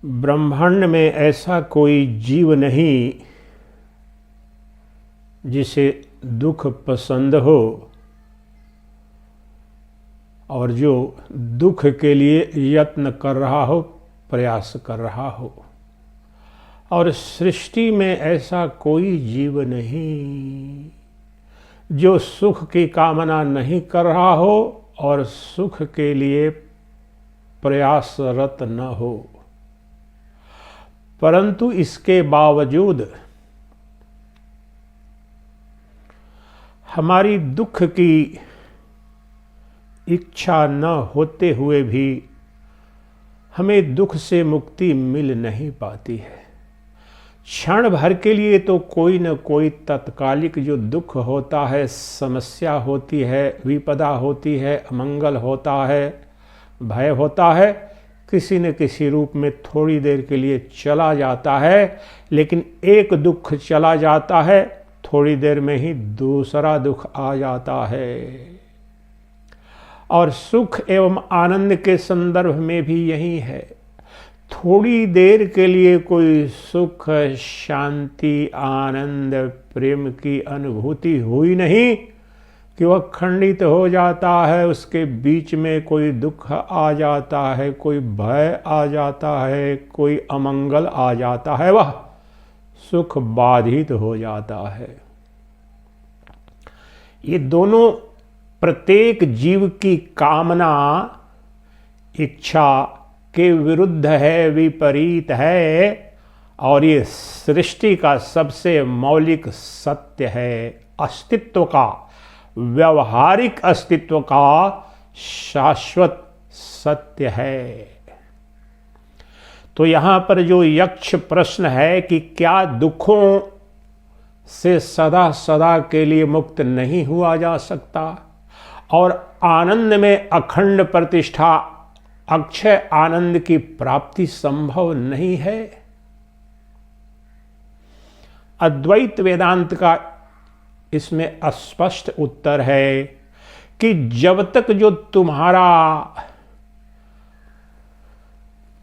ब्रह्मांड में ऐसा कोई जीव नहीं जिसे दुख पसंद हो और जो दुख के लिए यत्न कर रहा हो, प्रयास कर रहा हो। और सृष्टि में ऐसा कोई जीव नहीं जो सुख की कामना नहीं कर रहा हो और सुख के लिए प्रयासरत न हो। परंतु इसके बावजूद हमारी दुख की इच्छा न होते हुए भी हमें दुख से मुक्ति मिल नहीं पाती है। क्षण भर के लिए तो कोई न कोई तत्कालिक जो दुख होता है, समस्या होती है, विपदा होती है, अमंगल होता है, भय होता है, किसी न किसी रूप में थोड़ी देर के लिए चला जाता है। लेकिन एक दुख चला जाता है, थोड़ी देर में ही दूसरा दुख आ जाता है। और सुख एवं आनंद के संदर्भ में भी यही है। थोड़ी देर के लिए कोई सुख, शांति, आनंद, प्रेम की अनुभूति हुई नहीं कि वह खंडित हो जाता है, उसके बीच में कोई दुख आ जाता है, कोई भय आ जाता है, कोई अमंगल आ जाता है, वह सुख बाधित हो जाता है। ये दोनों प्रत्येक जीव की कामना, इच्छा के विरुद्ध है, विपरीत है। और ये सृष्टि का सबसे मौलिक सत्य है, अस्तित्व का, व्यवहारिक अस्तित्व का शाश्वत सत्य है। तो यहां पर जो यक्ष प्रश्न है कि क्या दुखों से सदा सदा के लिए मुक्त नहीं हुआ जा सकता और आनंद में अखंड प्रतिष्ठा, अक्षय आनंद की प्राप्ति संभव नहीं है? अद्वैत वेदांत का इसमें स्पष्ट उत्तर है कि जब तक जो तुम्हारा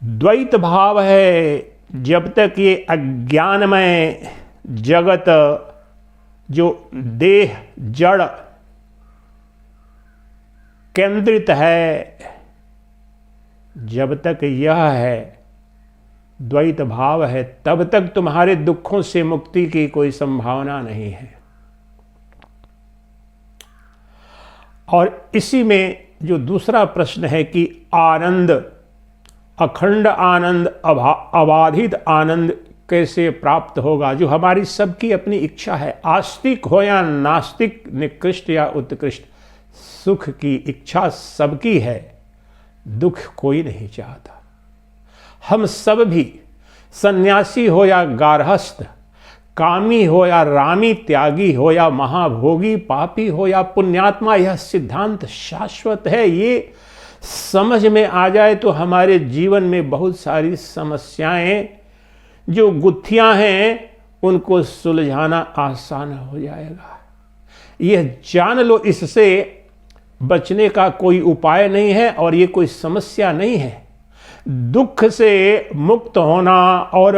द्वैत भाव है, जब तक ये अज्ञानमय जगत जो देह जड़ केंद्रित है, जब तक यह है, द्वैत भाव है, तब तक तुम्हारे दुखों से मुक्ति की कोई संभावना नहीं है। और इसी में जो दूसरा प्रश्न है कि आनंद, अखंड आनंद, अबाधित आनंद कैसे प्राप्त होगा, जो हमारी सबकी अपनी इच्छा है। आस्तिक हो या नास्तिक, निकृष्ट या उत्कृष्ट, सुख की इच्छा सबकी है, दुख कोई नहीं चाहता। हम सब भी, सन्यासी हो या गारहस्थ, कामी हो या रामी, त्यागी हो या महाभोगी, पापी हो या पुण्यात्मा, यह सिद्धांत शाश्वत है। ये समझ में आ जाए तो हमारे जीवन में बहुत सारी समस्याएं जो गुत्थियां हैं उनको सुलझाना आसान हो जाएगा। यह जान लो, इससे बचने का कोई उपाय नहीं है और ये कोई समस्या नहीं है। दुख से मुक्त होना और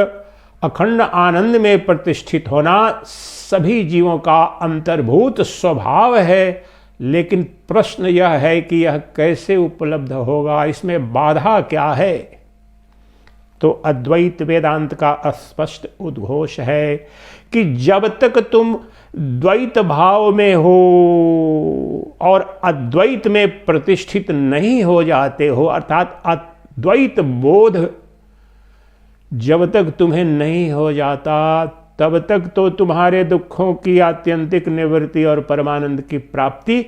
अखंड आनंद में प्रतिष्ठित होना सभी जीवों का अंतर्भूत स्वभाव है। लेकिन प्रश्न यह है कि यह कैसे उपलब्ध होगा, इसमें बाधा क्या है? तो अद्वैत वेदांत का स्पष्ट उद्घोष है कि जब तक तुम द्वैत भाव में हो और अद्वैत में प्रतिष्ठित नहीं हो जाते हो, अर्थात अद्वैत बोध जब तक तुम्हें नहीं हो जाता, तब तक तो तुम्हारे दुखों की आत्यंतिक निवृत्ति और परमानंद की प्राप्ति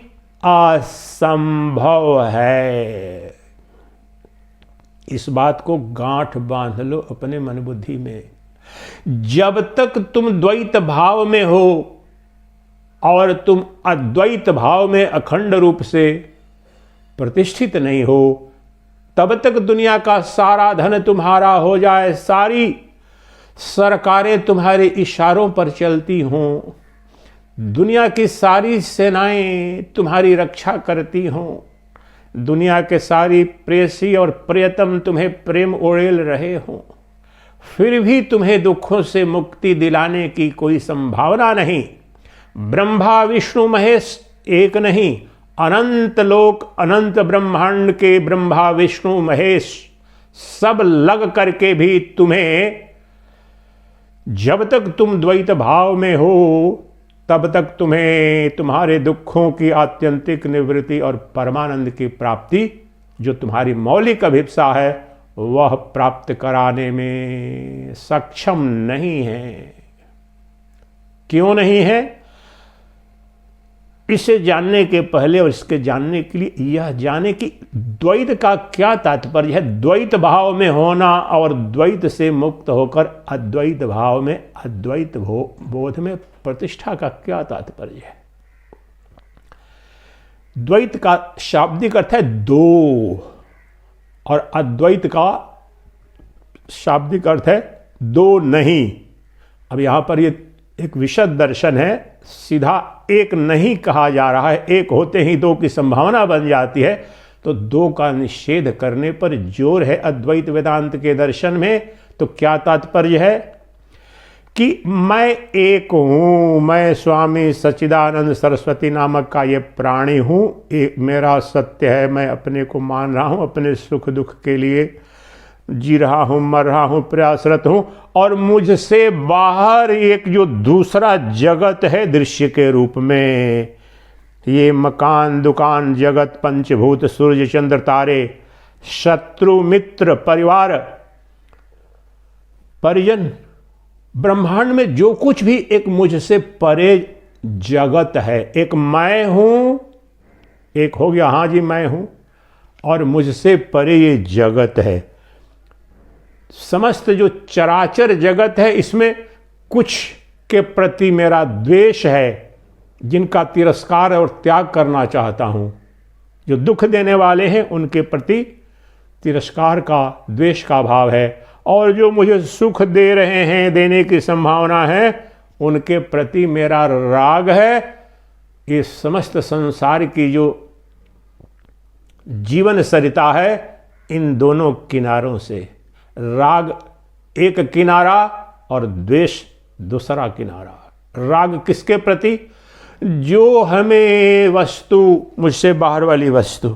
असंभव है। इस बात को गांठ बांध लो अपने मन बुद्धि में। जब तक तुम द्वैत भाव में हो और तुम अद्वैत भाव में अखंड रूप से प्रतिष्ठित नहीं हो, तब तक दुनिया का सारा धन तुम्हारा हो जाए, सारी सरकारें तुम्हारे इशारों पर चलती हों, दुनिया की सारी सेनाएं तुम्हारी रक्षा करती हों, दुनिया के सारी प्रेयसी और प्रियतम तुम्हें प्रेम ओढ़ेल रहे हों, फिर भी तुम्हें दुखों से मुक्ति दिलाने की कोई संभावना नहीं। ब्रह्मा विष्णु महेश एक नहीं, अनंत लोक अनंत ब्रह्मांड के ब्रह्मा विष्णु महेश सब लग करके भी तुम्हें, जब तक तुम द्वैत भाव में हो तब तक तुम्हें तुम्हारे दुखों की आत्यंतिक निवृत्ति और परमानंद की प्राप्ति, जो तुम्हारी मौलिक अभिप्सा है, वह प्राप्त कराने में सक्षम नहीं है। क्यों नहीं है? इसे जानने के पहले और इसके जानने के लिए यह जाने कि द्वैत का क्या तात्पर्य है। द्वैत भाव में होना और द्वैत से मुक्त होकर अद्वैत भाव में अद्वैत बोध में प्रतिष्ठा का क्या तात्पर्य है। द्वैत का शाब्दिक अर्थ है दो और अद्वैत का शाब्दिक अर्थ है दो नहीं। अब यहां पर ये एक विशद दर्शन है, सीधा एक नहीं कहा जा रहा है। एक होते ही दो की संभावना बन जाती है, तो दो का निषेध करने पर जोर है अद्वैत वेदांत के दर्शन में। तो क्या तात्पर्य है कि मैं एक हूं, मैं स्वामी सच्चिदानंद सरस्वती नामक का ये प्राणी हूं, एक मेरा सत्य है, मैं अपने को मान रहा हूं, अपने सुख दुख के लिए जी रहा हूं, मर रहा हूं, प्रयासरत हूं, और मुझसे बाहर एक जो दूसरा जगत है दृश्य के रूप में, ये मकान दुकान जगत पंचभूत सूर्य चंद्र तारे शत्रु मित्र परिवार परिजन ब्रह्मांड में जो कुछ भी एक मुझसे परे जगत है, एक मैं हूं, एक हो गया हाँ जी मैं हूं, और मुझसे परे ये जगत है। समस्त जो चराचर जगत है इसमें कुछ के प्रति मेरा द्वेष है, जिनका तिरस्कार और त्याग करना चाहता हूं। जो दुख देने वाले हैं उनके प्रति तिरस्कार का द्वेष का भाव है, और जो मुझे सुख दे रहे हैं, देने की संभावना है, उनके प्रति मेरा राग है। ये समस्त संसार की जो जीवन सरिता है, इन दोनों किनारों से राग एक किनारा और द्वेष दूसरा किनारा। राग किसके प्रति? जो हमें वस्तु, मुझसे बाहर वाली वस्तु,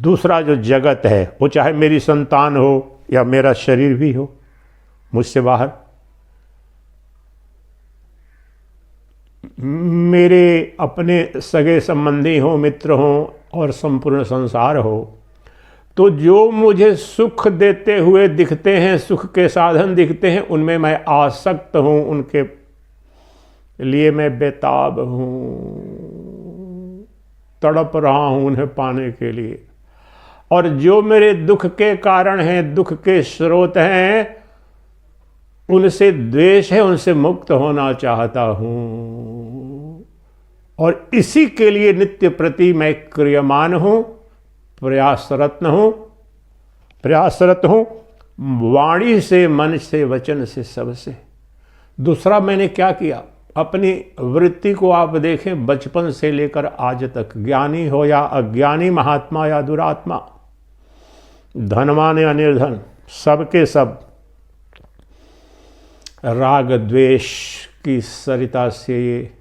दूसरा जो जगत है, वो चाहे मेरी संतान हो या मेरा शरीर भी हो, मुझसे बाहर मेरे अपने सगे संबंधी हो, मित्र हो और संपूर्ण संसार हो, तो जो मुझे सुख देते हुए दिखते हैं, सुख के साधन दिखते हैं, उनमें मैं आसक्त हूं, उनके लिए मैं बेताब हूं, तड़प रहा हूं उन्हें पाने के लिए। और जो मेरे दुख के कारण हैं, दुख के स्रोत हैं, उनसे द्वेष है, उनसे मुक्त होना चाहता हूं, और इसी के लिए नित्य प्रति मैं क्रियमान हूं, प्रयासरत हूं, वाणी से, मन से, वचन से, सबसे। दूसरा मैंने क्या किया? अपनी वृत्ति को आप देखें, बचपन से लेकर आज तक, ज्ञानी हो या अज्ञानी, महात्मा या दुरात्मा, धनवान या निर्धन, सबके सब राग द्वेष की सरिता से, ये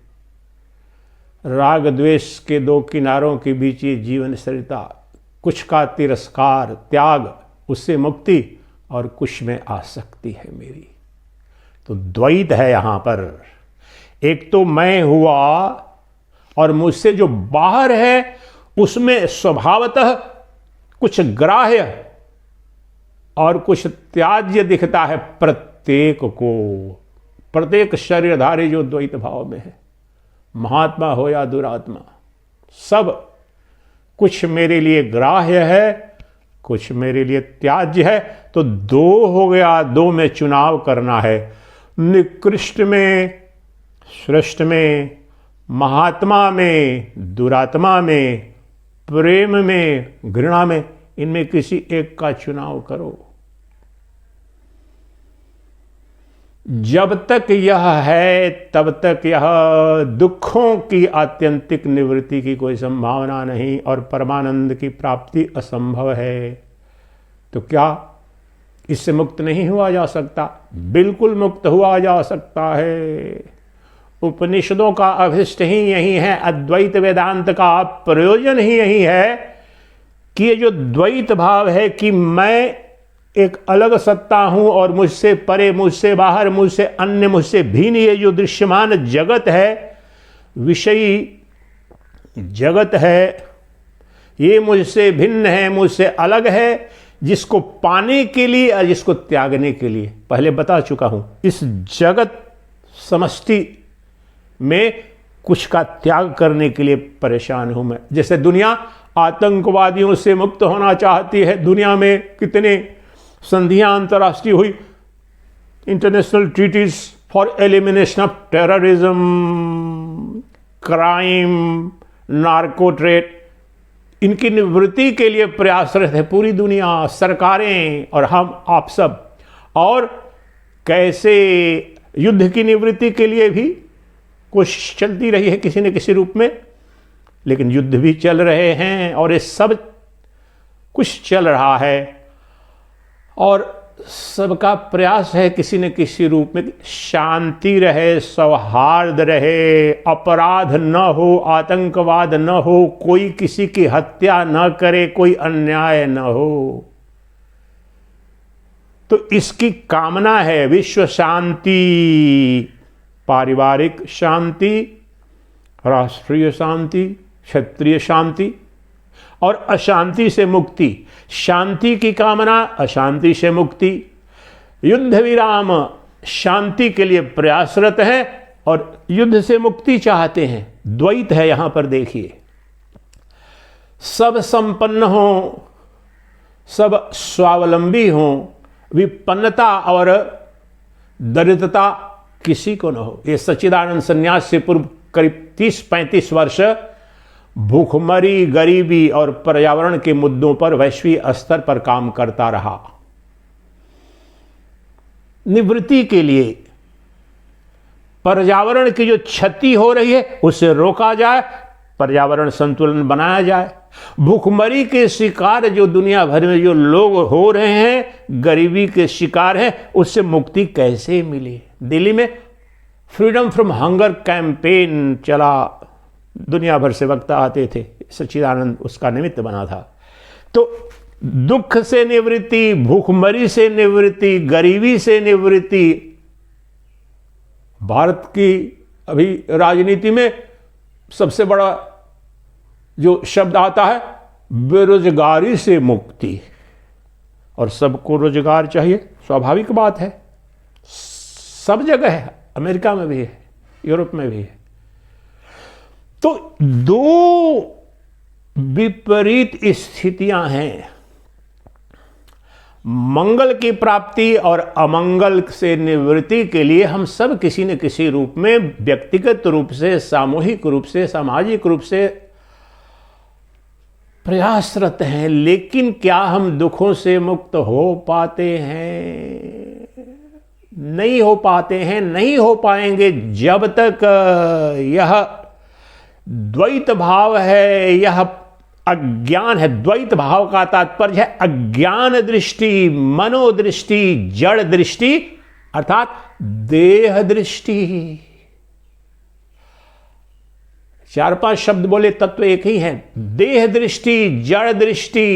राग द्वेष के दो किनारों के बीच ये जीवन सरिता, कुछ का तिरस्कार त्याग, उससे मुक्ति, और कुछ में आसक्ति है मेरी। तो द्वैत है यहां पर। एक तो मैं हुआ और मुझसे जो बाहर है उसमें स्वभावतः कुछ ग्राह्य और कुछ त्याज्य दिखता है प्रत्येक को, प्रत्येक शरीरधारी जो द्वैत भाव में है, महात्मा हो या दुरात्मा, सब कुछ मेरे लिए ग्राह्य है, कुछ मेरे लिए त्याज्य है। तो दो हो गया, दो में चुनाव करना है, निकृष्ट में, श्रेष्ठ में, महात्मा में, दुरात्मा में, प्रेम में, घृणा में, इनमें किसी एक का चुनाव करो। जब तक यह है तब तक यह दुखों की आत्यंतिक निवृत्ति की कोई संभावना नहीं और परमानंद की प्राप्ति असंभव है। तो क्या इससे मुक्त नहीं हुआ जा सकता, बिल्कुल मुक्त हुआ जा सकता है। उपनिषदों का अभिष्ट ही यही है, अद्वैत वेदांत का प्रयोजन ही यही है कि ये जो द्वैत भाव है कि मैं एक अलग सत्ता हूं और मुझसे परे, मुझसे बाहर, मुझसे अन्य, मुझसे भिन्न ये जो दृश्यमान जगत है, विषयी जगत है, ये मुझसे भिन्न है, मुझसे अलग है, जिसको पाने के लिए और जिसको त्यागने के लिए पहले बता चुका हूं। इस जगत समष्टि में कुछ का त्याग करने के लिए परेशान हूं मैं। जैसे दुनिया आतंकवादियों से मुक्त होना चाहती है, दुनिया में कितने संधियां अंतर्राष्ट्रीय हुई, international treaties for elimination of terrorism, crime, narco trade, इनकी निवृत्ति के लिए प्रयासरत है पूरी दुनिया, सरकारें और हम आप सब। और कैसे युद्ध की निवृत्ति के लिए भी कोशिश चलती रही है किसी न किसी रूप में, लेकिन युद्ध भी चल रहे हैं और ये सब कुछ चल रहा है और सबका प्रयास है किसी न किसी रूप में शांति रहे, सौहार्द रहे, अपराध न हो, आतंकवाद न हो, कोई किसी की हत्या न करे, कोई अन्याय न हो। तो इसकी कामना है विश्व शांति, पारिवारिक शांति, राष्ट्रीय शांति, क्षेत्रीय शांति और अशांति से मुक्ति। शांति की कामना, अशांति से मुक्ति। युद्ध विराम शांति के लिए प्रयासरत है और युद्ध से मुक्ति चाहते हैं। द्वैत है यहां पर, देखिए, सब संपन्न हो, सब स्वावलंबी हो, विपन्नता और दरिद्रता किसी को न हो। ये सच्चिदानंद संन्यास से पूर्व करीब 30-35 वर्ष भूखमरी, गरीबी और पर्यावरण के मुद्दों पर वैश्विक स्तर पर काम करता रहा। निवृत्ति के लिए पर्यावरण की जो क्षति हो रही है उसे रोका जाए, पर्यावरण संतुलन बनाया जाए। भूखमरी के शिकार जो दुनिया भर में जो लोग हो रहे हैं, गरीबी के शिकार हैं, उससे मुक्ति कैसे मिले। दिल्ली में फ्रीडम फ्रॉम हंगर कैंपेन चला, दुनिया भर से वक्ता आते थे, सच्चिदानंद उसका निमित्त बना था। तो दुख से निवृत्ति, भूखमरी से निवृत्ति, गरीबी से निवृत्ति। भारत की अभी राजनीति में सबसे बड़ा जो शब्द आता है बेरोजगारी से मुक्ति, और सबको रोजगार चाहिए, स्वाभाविक बात है, सब जगह है, अमेरिका में भी है, यूरोप में भी है। तो दो विपरीत स्थितियां हैं, मंगल की प्राप्ति और अमंगल से निवृत्ति के लिए हम सब किसी न किसी रूप में, व्यक्तिगत रूप से, सामूहिक रूप से, सामाजिक रूप से प्रयासरत हैं। लेकिन क्या हम दुखों से मुक्त हो पाते हैं? नहीं हो पाते हैं, नहीं हो पाएंगे जब तक यह द्वैत भाव है, यह अज्ञान है। द्वैत भाव का तात्पर्य है अज्ञान दृष्टि, मनोदृष्टि, जड़ दृष्टि अर्थात देह दृष्टि। 4-5 शब्द बोले तत्व एक ही है। देह दृष्टि, जड़ दृष्टि,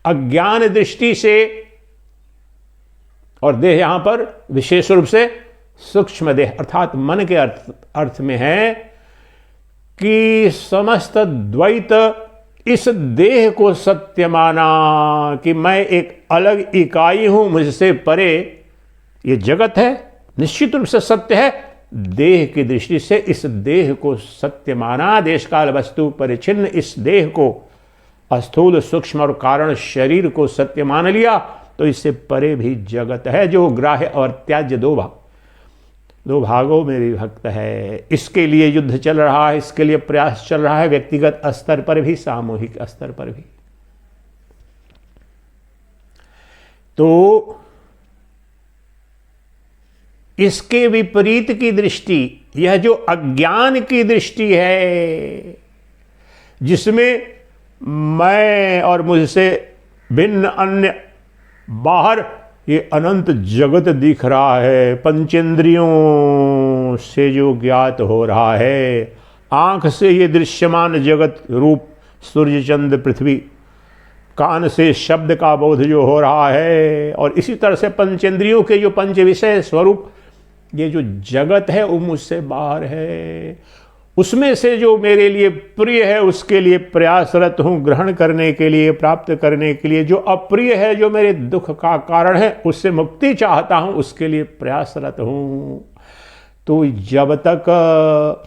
अज्ञान दृष्टि से, और देह यहां पर विशेष रूप से सूक्ष्म देह अर्थात मन के अर्थ में है कि समस्त द्वैत इस देह को सत्य माना कि मैं एक अलग इकाई हूं, मुझसे परे ये जगत है, निश्चित रूप से सत्य है। देह की दृष्टि से इस देह को सत्य माना, देश काल वस्तु परिचिन्न इस देह को, स्थूल सूक्ष्म और कारण शरीर को सत्य मान लिया, तो इससे परे भी जगत है जो ग्राह्य और त्याज्य दो भागों में विभक्त है। इसके लिए युद्ध चल रहा है, इसके लिए प्रयास चल रहा है, व्यक्तिगत स्तर पर भी, सामूहिक स्तर पर भी। तो इसके विपरीत की दृष्टि, यह जो अज्ञान की दृष्टि है, जिसमें मैं और मुझसे भिन्न अन्य, बाहर ये अनंत जगत दिख रहा है, पंचेंद्रियों से जो ज्ञात हो रहा है, आंख से ये दृश्यमान जगत रूप सूर्य चंद्र पृथ्वी, कान से शब्द का बोध जो हो रहा है, और इसी तरह से पंचेंद्रियों के जो पंच विषय स्वरूप ये जो जगत है वो मुझसे बाहर है। उसमें से जो मेरे लिए प्रिय है उसके लिए प्रयासरत हूँ, ग्रहण करने के लिए, प्राप्त करने के लिए। जो अप्रिय है, जो मेरे दुख का कारण है, उससे मुक्ति चाहता हूँ, उसके लिए प्रयासरत हूँ। तो जब तक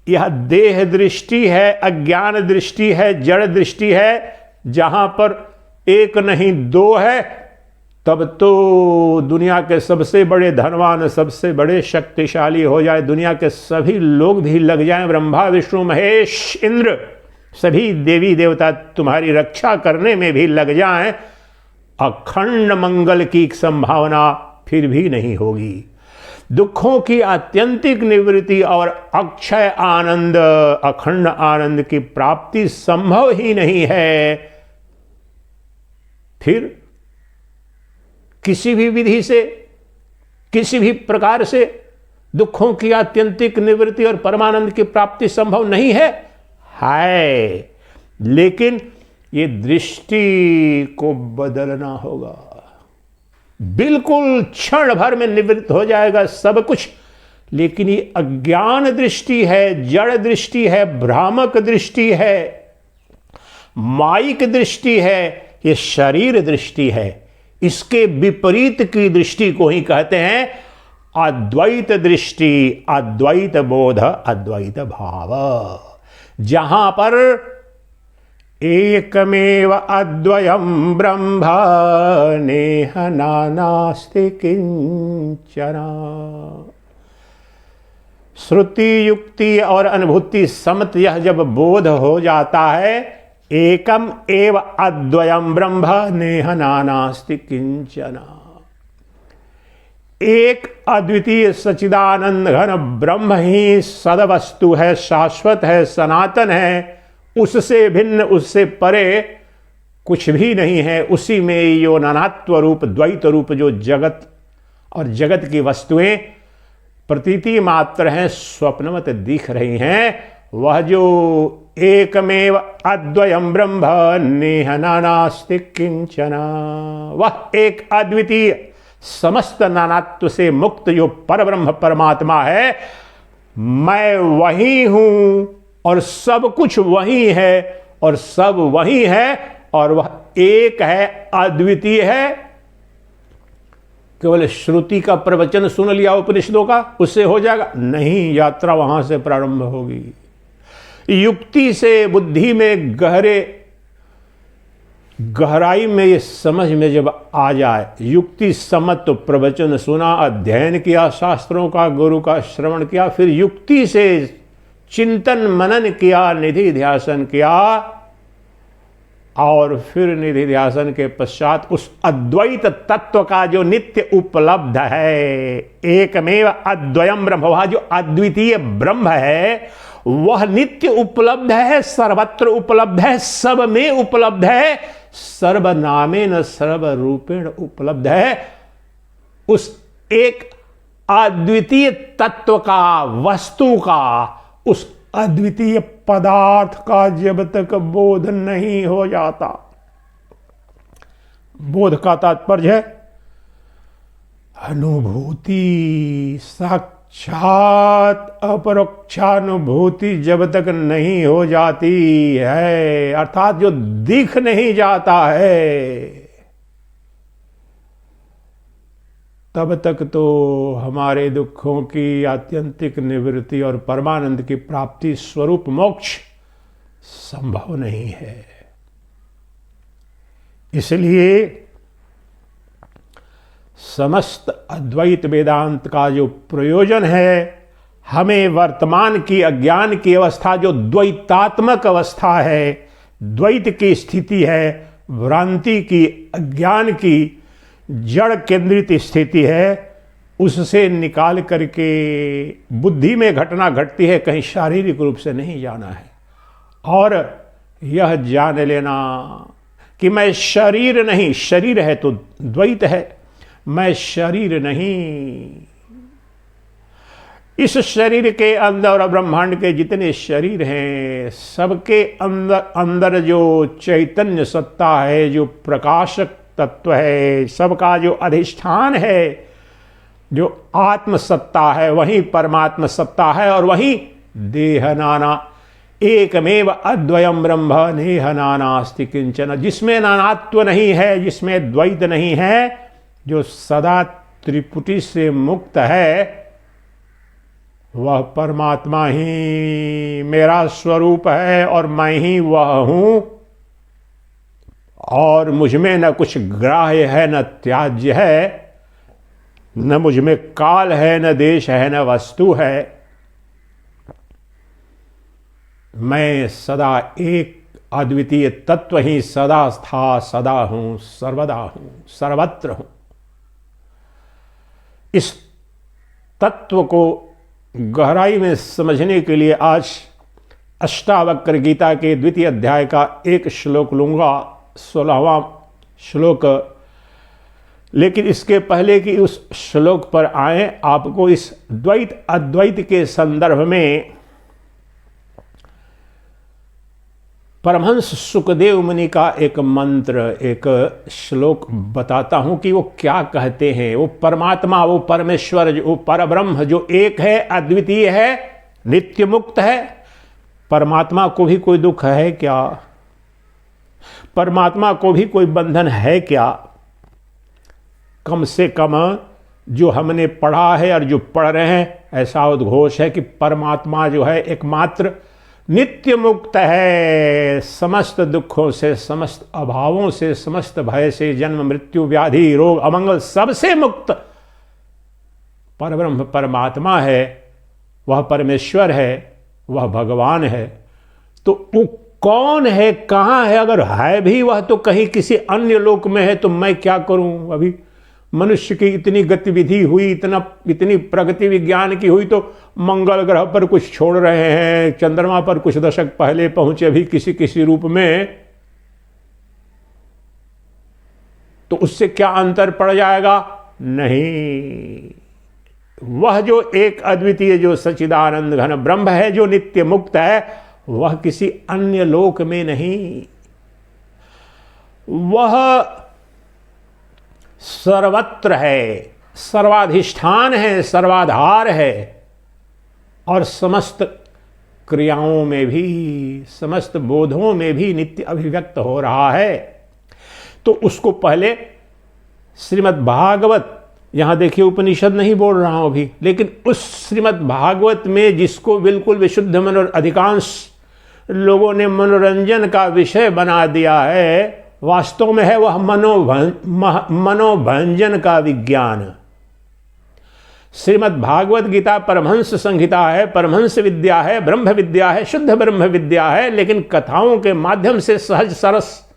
यह देह दृष्टि है, अज्ञान दृष्टि है, जड़ दृष्टि है, जहाँ पर एक नहीं दो है, तब तो दुनिया के सबसे बड़े धनवान, सबसे बड़े शक्तिशाली हो जाए, दुनिया के सभी लोग भी लग जाएं, ब्रह्मा विष्णु महेश इंद्र सभी देवी देवता तुम्हारी रक्षा करने में भी लग जाएं, अखंड मंगल की संभावना फिर भी नहीं होगी। दुखों की आत्यंतिक निवृत्ति और अक्षय आनंद, अखंड आनंद की प्राप्ति संभव ही नहीं है। फिर किसी भी विधि से, किसी भी प्रकार से दुखों की आत्यंतिक निवृत्ति और परमानंद की प्राप्ति संभव नहीं है। लेकिन ये दृष्टि को बदलना होगा। बिल्कुल क्षण भर में निवृत्त हो जाएगा सब कुछ, लेकिन ये अज्ञान दृष्टि है, जड़ दृष्टि है, भ्रामक दृष्टि है, माइक दृष्टि है, ये शरीर दृष्टि है। इसके विपरीत की दृष्टि को ही कहते हैं अद्वैत दृष्टि, अद्वैत बोध, अद्वैत भाव। जहां पर एकमेव अद्वयम् ब्रह्म नेह नानास्ति किंचन। श्रुति, युक्ति और अनुभूति समत यह जब बोध हो जाता है, एकम एव अद्वयम् ब्रह्म नेह नानास्ति किंचन, एक अद्वितीय सच्चिदानंद घन ब्रह्म ही सदवस्तु है, शाश्वत है, सनातन है। उससे भिन्न, उससे परे कुछ भी नहीं है। उसी में यो नानात्व रूप, द्वैत रूप जो जगत और जगत की वस्तुएं प्रतीति मात्र हैं, स्वप्नवत दिख रही हैं, वह जो एकमेव अद्वयम् ब्रह्म नेह नानास्ति किंचन, वह एक अद्वितीय समस्त नानात्व से मुक्त जो परब्रह्म परमात्मा है, मैं वही हूं और सब कुछ वही है और सब वही है, और वह एक है, अद्वितीय है। केवल श्रुति का प्रवचन सुन लिया उपनिषदों का, उससे हो जाएगा? नहीं, यात्रा वहां से प्रारंभ होगी। युक्ति से बुद्धि में गहराई में ये समझ में जब आ जाए, युक्ति सम्मत तो प्रवचन सुना, अध्ययन किया शास्त्रों का, गुरु का श्रवण किया, फिर युक्ति से चिंतन मनन किया, निधि ध्यासन किया, और फिर निधि ध्यासन के पश्चात उस अद्वैत तत्व का जो नित्य उपलब्ध है, एकमेव अद्वयम् ब्रह्म, वह जो अद्वितीय ब्रह्म है वह नित्य उपलब्ध है, सर्वत्र उपलब्ध है, सब में उपलब्ध है, सर्वनामेन सर्वरूपेण उपलब्ध है। उस एक अद्वितीय तत्व का, वस्तु का, उस अद्वितीय पदार्थ का जब तक बोध नहीं हो जाता, बोध का तात्पर्य है अनुभूति, साक्षात अपरोक्षानुभूति जब तक नहीं हो जाती है, अर्थात जो दिख नहीं जाता है, तब तक तो हमारे दुखों की आत्यंतिक निवृत्ति और परमानंद की प्राप्ति स्वरूप मोक्ष संभव नहीं है। इसलिए समस्त अद्वैत वेदांत का जो प्रयोजन है, हमें वर्तमान की अज्ञान की अवस्था, जो द्वैतात्मक अवस्था है, द्वैत की स्थिति है, भ्रांति की, अज्ञान की जड़ केंद्रित स्थिति है, उससे निकाल करके बुद्धि में घटना घटती है, कहीं शारीरिक रूप से नहीं जाना है, और यह जान लेना कि मैं शरीर नहीं, शरीर है तो द्वैत है, मैं शरीर नहीं। इस शरीर के अंदर और ब्रह्मांड के जितने शरीर हैं सबके अंदर जो चैतन्य सत्ता है, जो प्रकाशक तत्व है, सबका जो अधिष्ठान है, जो आत्म सत्ता है, वही परमात्म सत्ता है। और वही देह नाना एकमेव अद्वयम् ब्रह्म नेह नानास्ति किंचन, जिसमें नानात्व नहीं है, जिसमें द्वैत नहीं है, जो सदा त्रिपुटी से मुक्त है, वह परमात्मा ही मेरा स्वरूप है और मैं ही वह हूं। और मुझमें न कुछ ग्राह्य है, न त्याज्य है, न मुझमें काल है, न देश है, न वस्तु है। मैं सदा एक अद्वितीय तत्व ही सदा था, सदा हूं, सर्वदा हूं, सर्वत्र हूं। इस तत्व को गहराई में समझने के लिए आज अष्टावक्र गीता के द्वितीय अध्याय का एक श्लोक लूंगा, 16वां श्लोक। लेकिन इसके पहले कि उस श्लोक पर आए, आपको इस द्वैत अद्वैत के संदर्भ में परमहंस सुखदेव मुनि का एक मंत्र, एक श्लोक बताता हूं कि वो क्या कहते हैं। वो परमात्मा, वो परमेश्वर, वो परब्रह्म जो एक है, अद्वितीय है, नित्य मुक्त है, परमात्मा को भी कोई दुख है क्या? परमात्मा को भी कोई बंधन है क्या? कम से कम जो हमने पढ़ा है और जो पढ़ रहे हैं, ऐसा उद्घोष है कि परमात्मा जो है एकमात्र नित्य मुक्त है, समस्त दुखों से, समस्त अभावों से, समस्त भय से, जन्म मृत्यु व्याधि रोग अमंगल सबसे मुक्त परब्रह्म परमात्मा है। वह परमेश्वर है, वह भगवान है। तो वो कौन है, कहाँ है? अगर है भी वह तो कहीं किसी अन्य लोक में है, तो मैं क्या करूं? अभी मनुष्य की इतनी गतिविधि हुई, इतनी प्रगति विज्ञान की हुई, तो मंगल ग्रह पर कुछ छोड़ रहे हैं, चंद्रमा पर कुछ दशक पहले पहुंचे भी किसी किसी रूप में, तो उससे क्या अंतर पड़ जाएगा? नहीं, वह जो एक अद्वितीय, जो सच्चिदानंद घन ब्रह्म है, जो नित्य मुक्त है, वह किसी अन्य लोक में नहीं, वह सर्वत्र है, सर्वाधिष्ठान है, सर्वाधार है, और समस्त क्रियाओं में भी, समस्त बोधों में भी नित्य अभिव्यक्त हो रहा है। तो उसको पहले श्रीमद् भागवत, यहां देखिए उपनिषद नहीं बोल रहा हूं अभी, लेकिन उस श्रीमद् भागवत में जिसको बिल्कुल विशुद्ध अधिकांश लोगों ने मनोरंजन का विषय बना दिया है, वास्तव में है वह मनोभंजन का विज्ञान। श्रीमद् भागवत गीता परमहंस संहिता है, परमहंस विद्या है, ब्रह्म विद्या है, शुद्ध ब्रह्म विद्या है, लेकिन कथाओं के माध्यम से, सहज सरस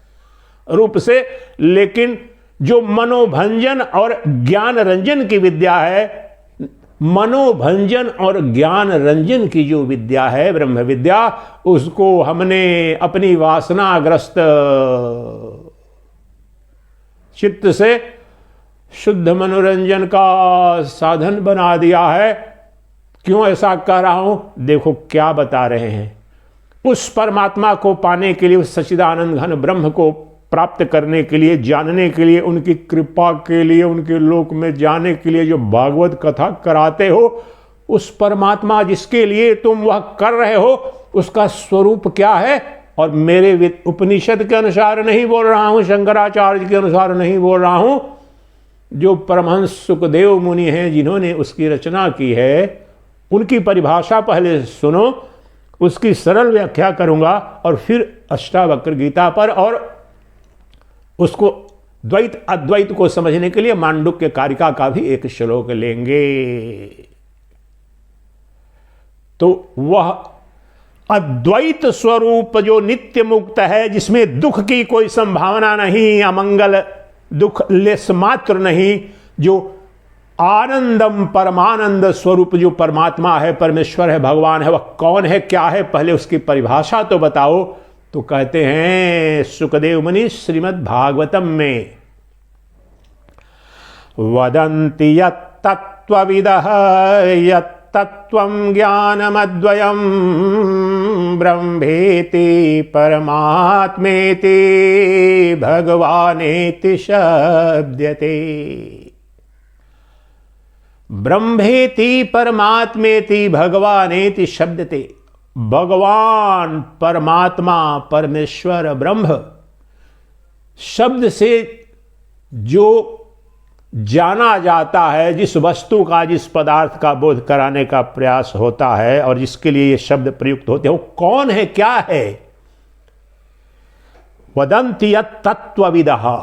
रूप से। लेकिन जो मनोभंजन और ज्ञान रंजन की विद्या है, मनोभंजन और ज्ञान रंजन की जो विद्या है, ब्रह्म विद्या, उसको हमने अपनी वासनाग्रस्त चित्त से शुद्ध मनोरंजन का साधन बना दिया है। क्यों ऐसा कह रहा हूं? देखो क्या बता रहे हैं। उस परमात्मा को पाने के लिए, उस सच्चिदानंद घन ब्रह्म को प्राप्त करने के लिए, जानने के लिए, उनकी कृपा के लिए, उनके लोक में जाने के लिए जो भागवत कथा कराते हो, उस परमात्मा जिसके लिए तुम वह कर रहे हो, उसका स्वरूप क्या है? और मेरे उपनिषद के अनुसार नहीं बोल रहा हूं, शंकराचार्य के अनुसार नहीं बोल रहा हूं, जो परमहंस सुखदेव मुनि हैं जिन्होंने उसकी रचना की है, उनकी परिभाषा पहले सुनो, उसकी सरल व्याख्या करूंगा और फिर अष्टावक्र गीता पर और उसको द्वैत अद्वैत को समझने के लिए मांडुक्य कारिका का भी एक श्लोक लेंगे। तो वह अद्वैत स्वरूप जो नित्य मुक्त है, जिसमें दुख की कोई संभावना नहीं, अमंगल दुख लेस मात्र नहीं, जो आनंदम परमानंद स्वरूप जो परमात्मा है, परमेश्वर है, भगवान है, वह कौन है, क्या है? पहले उसकी परिभाषा तो बताओ। तो कहते हैं सुखदेव मुनि श्रीमद् भागवतम में, वदन्ति यत्तत्त्वविदः यत्तत्त्वं ज्ञानमद्वयं ब्रह्मेति परमात्मेति भगवानेति शब्दते। ब्रह्मेति परमात्मेति भगवानेति शब्दते। भगवान, परमात्मा, परमेश्वर, ब्रह्म शब्द से जो जाना जाता है, जिस वस्तु का, जिस पदार्थ का बोध कराने का प्रयास होता है और जिसके लिए ये शब्द प्रयुक्त होते हैं, वो कौन है, क्या है? वदन्ति यत् तत्त्वविदः,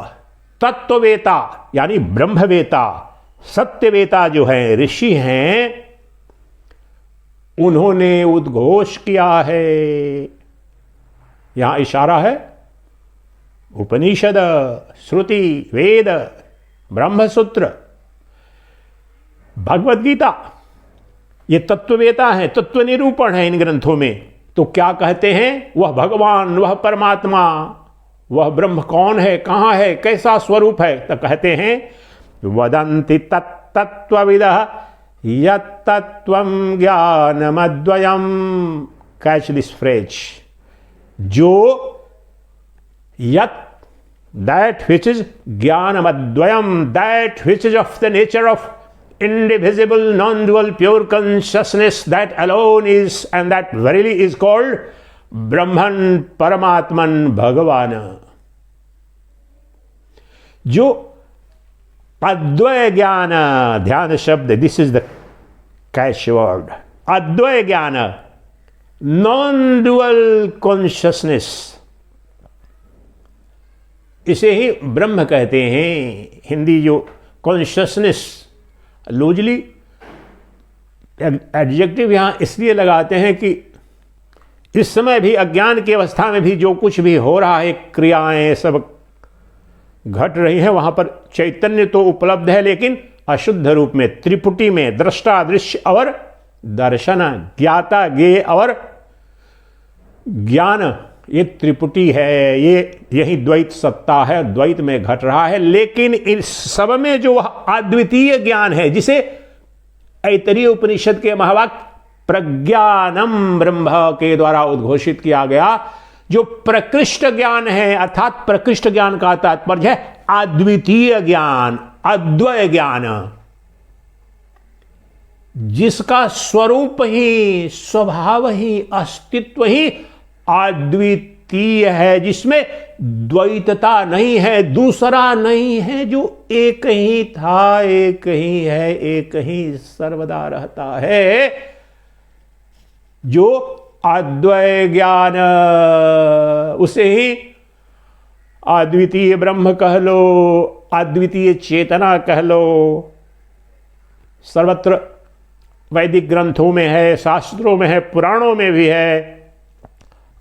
तत्ववेता यानी ब्रह्मवेता, सत्यवेता जो है, ऋषि हैं, उन्होंने उद्घोष किया है। यहां इशारा है उपनिषद, श्रुति, वेद, ब्रह्मसूत्र, भगवद गीता, ये तत्ववेता है, तत्व निरूपण है इन ग्रंथों में। तो क्या कहते हैं? वह भगवान, वह परमात्मा, वह ब्रह्म कौन है, कहां है, कैसा स्वरूप है? तो कहते हैं वदन्ति तत्त्वविदः यत्तत्त्वं ज्ञानमद्वयं। कैच दिस फ्रेज, जो यत्, that which is jnanamadvayam, that which is of the nature of indivisible, non-dual, pure consciousness, that alone is, and that verily is called Brahman, Paramatman, Bhagavan. जो अद्वय ज्ञान, ध्यान शब्द, this is the catch word, अद्वय ज्ञान, non dual consciousness, इसे ही ब्रह्म कहते हैं। हिंदी जो कॉन्शियसनेस, लूजली एडजेक्टिव यहां इसलिए लगाते हैं कि इस समय भी अज्ञान की अवस्था में भी जो कुछ भी हो रहा है, क्रियाएं सब घट रही हैं, वहां पर चैतन्य तो उपलब्ध है, लेकिन अशुद्ध रूप में, त्रिपुटी में, दृष्टा, दृश्य और दर्शन, ज्ञाता, ज्ञेय और ज्ञान, ये त्रिपुटी है। ये यही द्वैत सत्ता है, द्वैत में घट रहा है। लेकिन इन सब में जो अद्वितीय ज्ञान है, जिसे ऐतरेय उपनिषद के महावाक्य प्रज्ञानम ब्रह्म के द्वारा उद्घोषित किया गया, जो प्रकृष्ट ज्ञान है, अर्थात प्रकृष्ट ज्ञान का तात्पर्य है अद्वितीय ज्ञान, अद्वय ज्ञान, जिसका स्वरूप ही, स्वभाव ही, अस्तित्व ही अद्वितीय है, जिसमें द्वैतता नहीं है, दूसरा नहीं है, जो एक ही था, एक ही है, एक ही सर्वदा रहता है, जो अद्वय ज्ञान, उसे ही अद्वितीय ब्रह्म कह लो, अद्वितीय चेतना कह लो। सर्वत्र वैदिक ग्रंथों में है, शास्त्रों में है, पुराणों में भी है,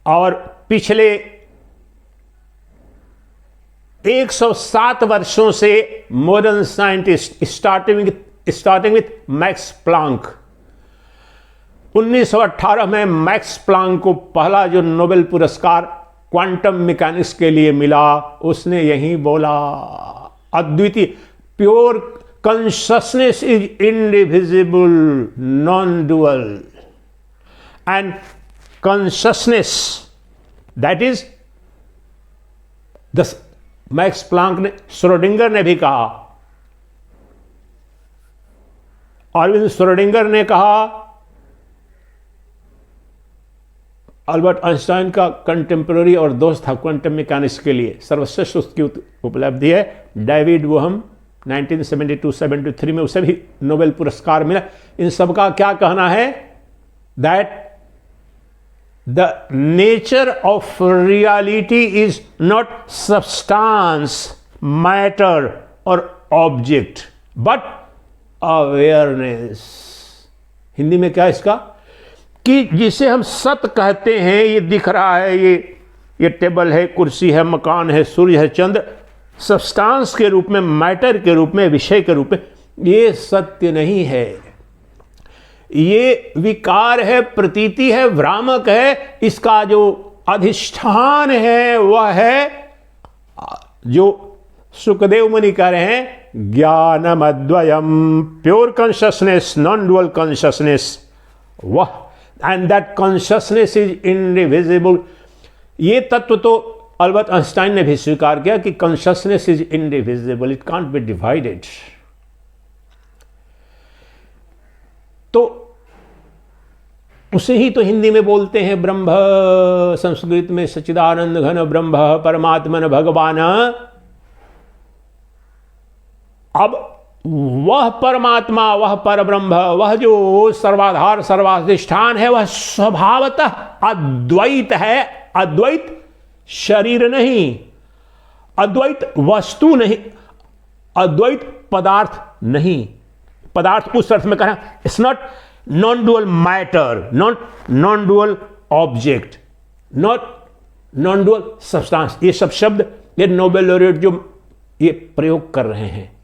और पिछले 107 वर्षों से modern scientist, starting with max Planck, 1918 में मैक्स प्लांक को पहला जो नोबेल पुरस्कार क्वांटम मैकेनिक्स के लिए मिला, उसने यही बोला, अद्वितीय, pure consciousness is indivisible, non-dual, and consciousness, that is the max Planck ने, श्रोडिंगर ने भी कहा, अरविंद श्रोडिंगर ने कहा, अल्बर्ट आइंस्टाइन का कंटेम्पररी और दोस्त था क्वांटम मैकेनिक्स के लिए, सर्वश्रेष्ठ उसकी उपलब्धि है। डेविड वोहम 1972-73 में उसे भी नोबेल पुरस्कार मिला। इन सब का क्या कहना है? That the nature of reality is not substance, matter और ऑब्जेक्ट, बट अवेयरनेस। हिंदी में क्या है इसका? कि जिसे हम सत कहते हैं, ये दिख रहा है, ये टेबल है, कुर्सी है, मकान है, सूर्य है, चंद्र, सब्सटेंस के रूप में, मैटर के रूप में, विषय के रूप में, ये सत्य नहीं है। ये विकार है, प्रतीति है, भ्रामक है। इसका जो अधिष्ठान है वह है जो सुखदेव मुनि कह रहे हैं, ज्ञानमद्वयम, pure consciousness, non dual consciousness, वह, and that consciousness is indivisible. ये तत्व तो अल्बर्ट आइंस्टाइन ने भी स्वीकार किया कि consciousness is indivisible, it can't be divided. तो उसे ही तो हिंदी में बोलते हैं ब्रह्म, संस्कृत में सच्चिदानंद घन ब्रह्म परमात्मन भगवान। अब वह परमात्मा, वह परब्रह्म, वह जो सर्वाधार सर्वाधिष्ठान है, वह स्वभावतः अद्वैत है। अद्वैत शरीर नहीं, अद्वैत वस्तु नहीं, अद्वैत पदार्थ नहीं। पदार्थ उस अर्थ में कहना, it's not non dual matter, not non dual object, not non dual substance. ये सब शब्द ये नोबेल लॉरेट जो ये प्रयोग कर रहे हैं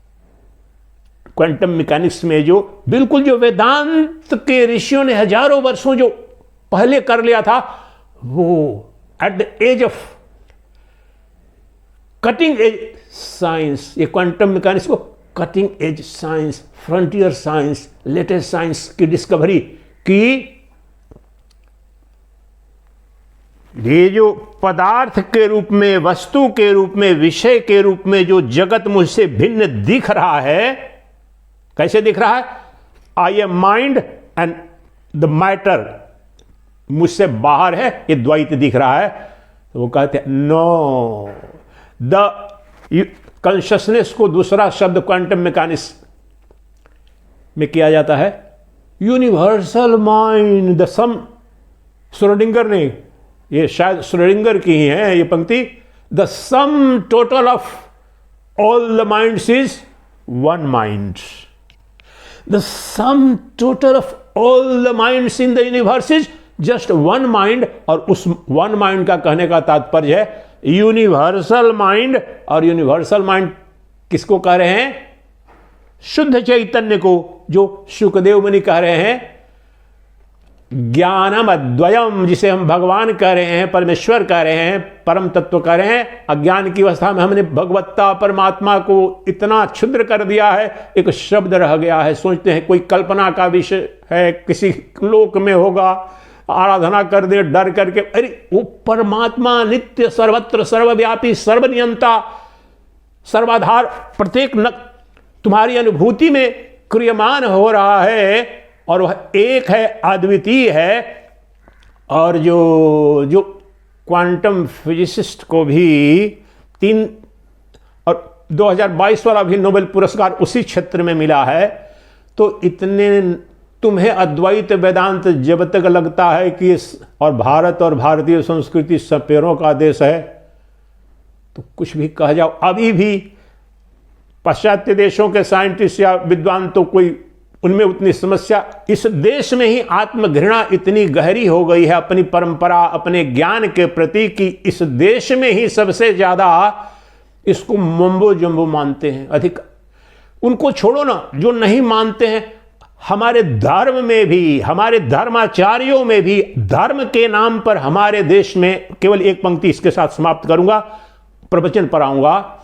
क्वांटम मैकेनिक्स में, जो बिल्कुल जो वेदांत के ऋषियों ने हजारों वर्षों जो पहले कर लिया था, वो at the age of cutting edge science, ये क्वांटम मैकेनिक्स को cutting edge science, frontier science, latest science की डिस्कवरी की। ये जो पदार्थ के रूप में, वस्तु के रूप में, विषय के रूप में जो जगत मुझसे भिन्न दिख रहा है, कैसे दिख रहा है? I am mind and the matter मुझसे बाहर है, ये द्वैत दिख रहा है। तो वो कहते हैं नो, द कॉन्शियसनेस को दूसरा शब्द क्वांटम मैकेनिक्स में किया जाता है universal mind, the sum. Schrodinger ने, ये शायद श्रोडिंगर की ही है ये पंक्ति, the sum total of all the minds is one mind. The sum total of all the minds in the universe is just one mind. और उस वन माइंड का कहने का तात्पर्य है यूनिवर्सल माइंड। और यूनिवर्सल माइंड किसको कह रहे हैं? शुद्ध चैतन्य को, जो शुकदेव मुनि कह रहे हैं ज्ञानम अद्वयम, जिसे हम भगवान कह रहे हैं, परमेश्वर कह रहे हैं, परम तत्व कह रहे हैं। अज्ञान की अवस्था में हमने भगवत्ता परमात्मा को इतना क्षुद्र कर दिया है, एक शब्द रह गया है। सोचते हैं कोई कल्पना का विषय है, किसी लोक में होगा, आराधना कर दे डर करके। अरे वो परमात्मा नित्य, सर्वत्र, सर्वव्यापी, सर्वनियंता, सर्वाधार, प्रत्येक तुम्हारी अनुभूति में क्रियमान हो रहा है, और वह एक है, अद्वितीय है। और जो क्वांटम फिजिसिस्ट को भी 3 और 2022 वाला भी नोबेल पुरस्कार उसी क्षेत्र में मिला है। तो इतने तुम्हें अद्वैत वेदांत जब तक लगता है कि और भारत और भारतीय संस्कृति सपेरों का देश है, तो कुछ भी कह जाओ। अभी भी पाश्चात्य देशों के साइंटिस्ट या विद्वान तो कोई उनमें उतनी समस्या, इस देश में ही आत्मघृणा इतनी गहरी हो गई है अपनी परंपरा, अपने ज्ञान के प्रति, कि इस देश में ही सबसे ज्यादा इसको मम्बो जम्बो मानते हैं। अधिक उनको छोड़ो ना, जो नहीं मानते हैं, हमारे धर्म में भी, हमारे धर्माचार्यों में भी, धर्म के नाम पर हमारे देश में, केवल एक पंक्ति इसके साथ समाप्त करूंगा, प्रवचन पर आऊंगा।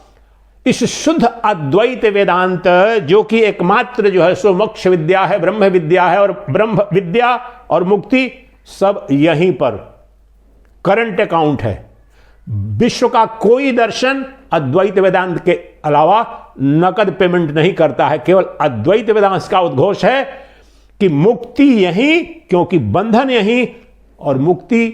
इस शुद्ध अद्वैत वेदांत जो कि एकमात्र जो है सो मोक्ष विद्या है, ब्रह्म विद्या है, और ब्रह्म विद्या और मुक्ति सब यहीं पर करंट अकाउंट है। विश्व का कोई दर्शन अद्वैत वेदांत के अलावा नकद पेमेंट नहीं करता है। केवल अद्वैत वेदांत का उद्घोष है कि मुक्ति यहीं, क्योंकि बंधन यहीं, और मुक्ति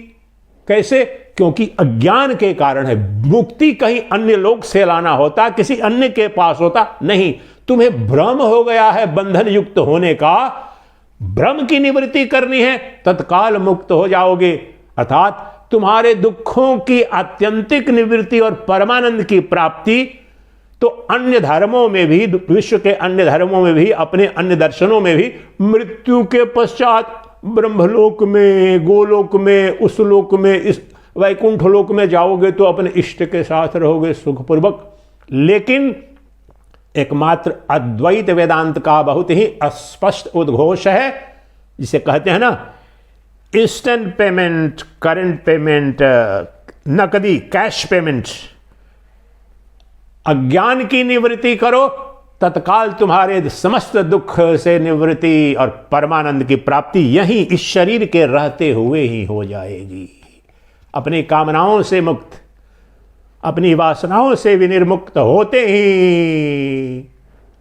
कैसे? क्योंकि अज्ञान के कारण है। मुक्ति कहीं अन्य लोक से लाना होता, किसी अन्य के पास होता नहीं। तुम्हें भ्रम हो गया है बंधन युक्त होने का, भ्रम की निवृत्ति करनी है, तत्काल मुक्त हो जाओगे। अर्थात तुम्हारे दुखों की आत्यंतिक निवृत्ति और परमानंद की प्राप्ति तो अन्य धर्मों में भी, विश्व के अन्य धर्मों में भी, अपने अन्य दर्शनों में भी, मृत्यु के पश्चात ब्रह्मलोक में, गोलोक में, उस लोक में, इस वैकुंठ लोक में जाओगे तो अपने इष्ट के साथ रहोगे सुखपूर्वक। लेकिन एकमात्र अद्वैत वेदांत का बहुत ही स्पष्ट उद्घोष है, जिसे कहते हैं ना इंस्टेंट पेमेंट, करंट पेमेंट, नकदी कैश पेमेंट। अज्ञान की निवृत्ति करो, तत्काल तुम्हारे समस्त दुख से निवृत्ति और परमानंद की प्राप्ति यहीं इस शरीर के रहते हुए ही हो जाएगी। अपनी कामनाओं से मुक्त, अपनी वासनाओं से विनिर्मुक्त होते ही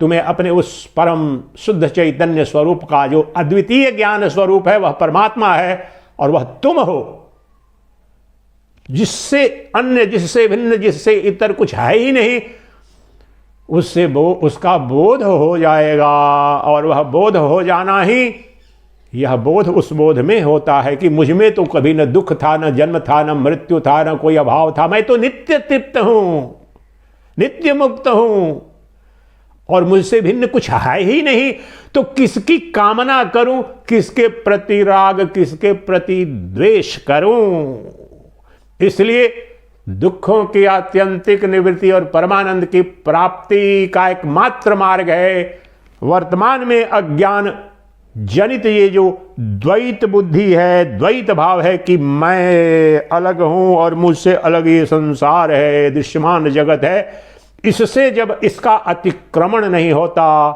तुम्हें अपने उस परम शुद्ध चैतन्य स्वरूप का जो अद्वितीय ज्ञान स्वरूप है, वह परमात्मा है और वह तुम हो, जिससे अन्य, जिससे भिन्न, जिससे इतर कुछ है ही नहीं, उससे उसका बोध हो जाएगा। और वह बोध हो जाना ही, यह बोध उस बोध में होता है कि मुझ में तो कभी न दुख था, न जन्म था, न मृत्यु था, न कोई अभाव था, मैं तो नित्य तृप्त हूं, नित्य मुक्त हूं और मुझसे भिन्न कुछ है ही नहीं। तो किसकी कामना करूं, किसके प्रति राग, किसके प्रति द्वेष करूं? इसलिए दुखों की आत्यंतिक निवृत्ति और परमानंद की प्राप्ति का एकमात्र मार्ग है वर्तमान में अज्ञान जनित ये जो द्वैत बुद्धि है, द्वैत भाव है कि मैं अलग हूं और मुझसे अलग ये संसार है, दृश्यमान जगत है। इससे जब इसका अतिक्रमण नहीं होता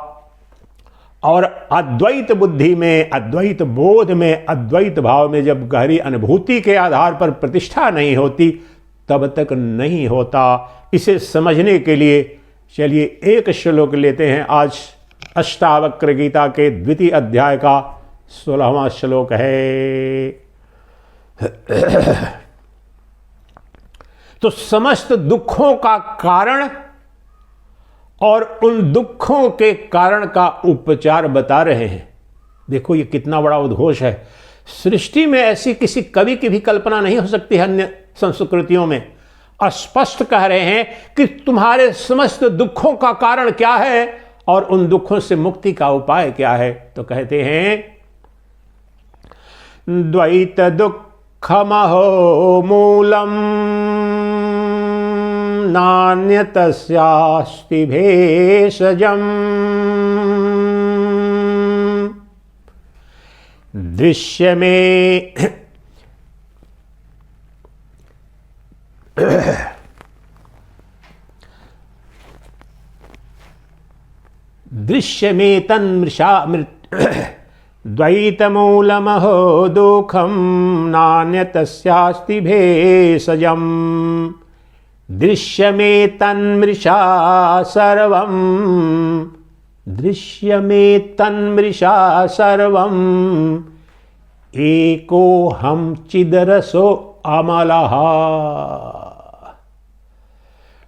और अद्वैत बुद्धि में, अद्वैत बोध में, अद्वैत भाव में जब गहरी अनुभूति के आधार पर प्रतिष्ठा नहीं होती, तब तक नहीं होता। इसे समझने के लिए चलिए एक श्लोक लेते हैं। आज अष्टावक्र गीता के द्वितीय अध्याय का 16वां श्लोक है। तो समस्त दुखों का कारण और उन दुखों के कारण का उपचार बता रहे हैं। देखो ये कितना बड़ा उद्घोष है। सृष्टि में ऐसी किसी कवि की भी कल्पना नहीं हो सकती है अन्य संस्कृतियों में। स्पष्ट कह रहे हैं कि तुम्हारे समस्त दुखों का कारण क्या है और उन दुखों से मुक्ति का उपाय क्या है। तो कहते हैं द्वैत दुःखमहो मूलम नान्यतस्यास्ति भेषजम् दृश्य में दृश्य में तन्मृषा द्वैतमूलमहो दुःखं नान्यतस्यास्ति भेषजम् दृश्य में तन्मृषा सर्वं दृश्य में तन्मृषा सर्वं एको हम चिदरसो अमलः।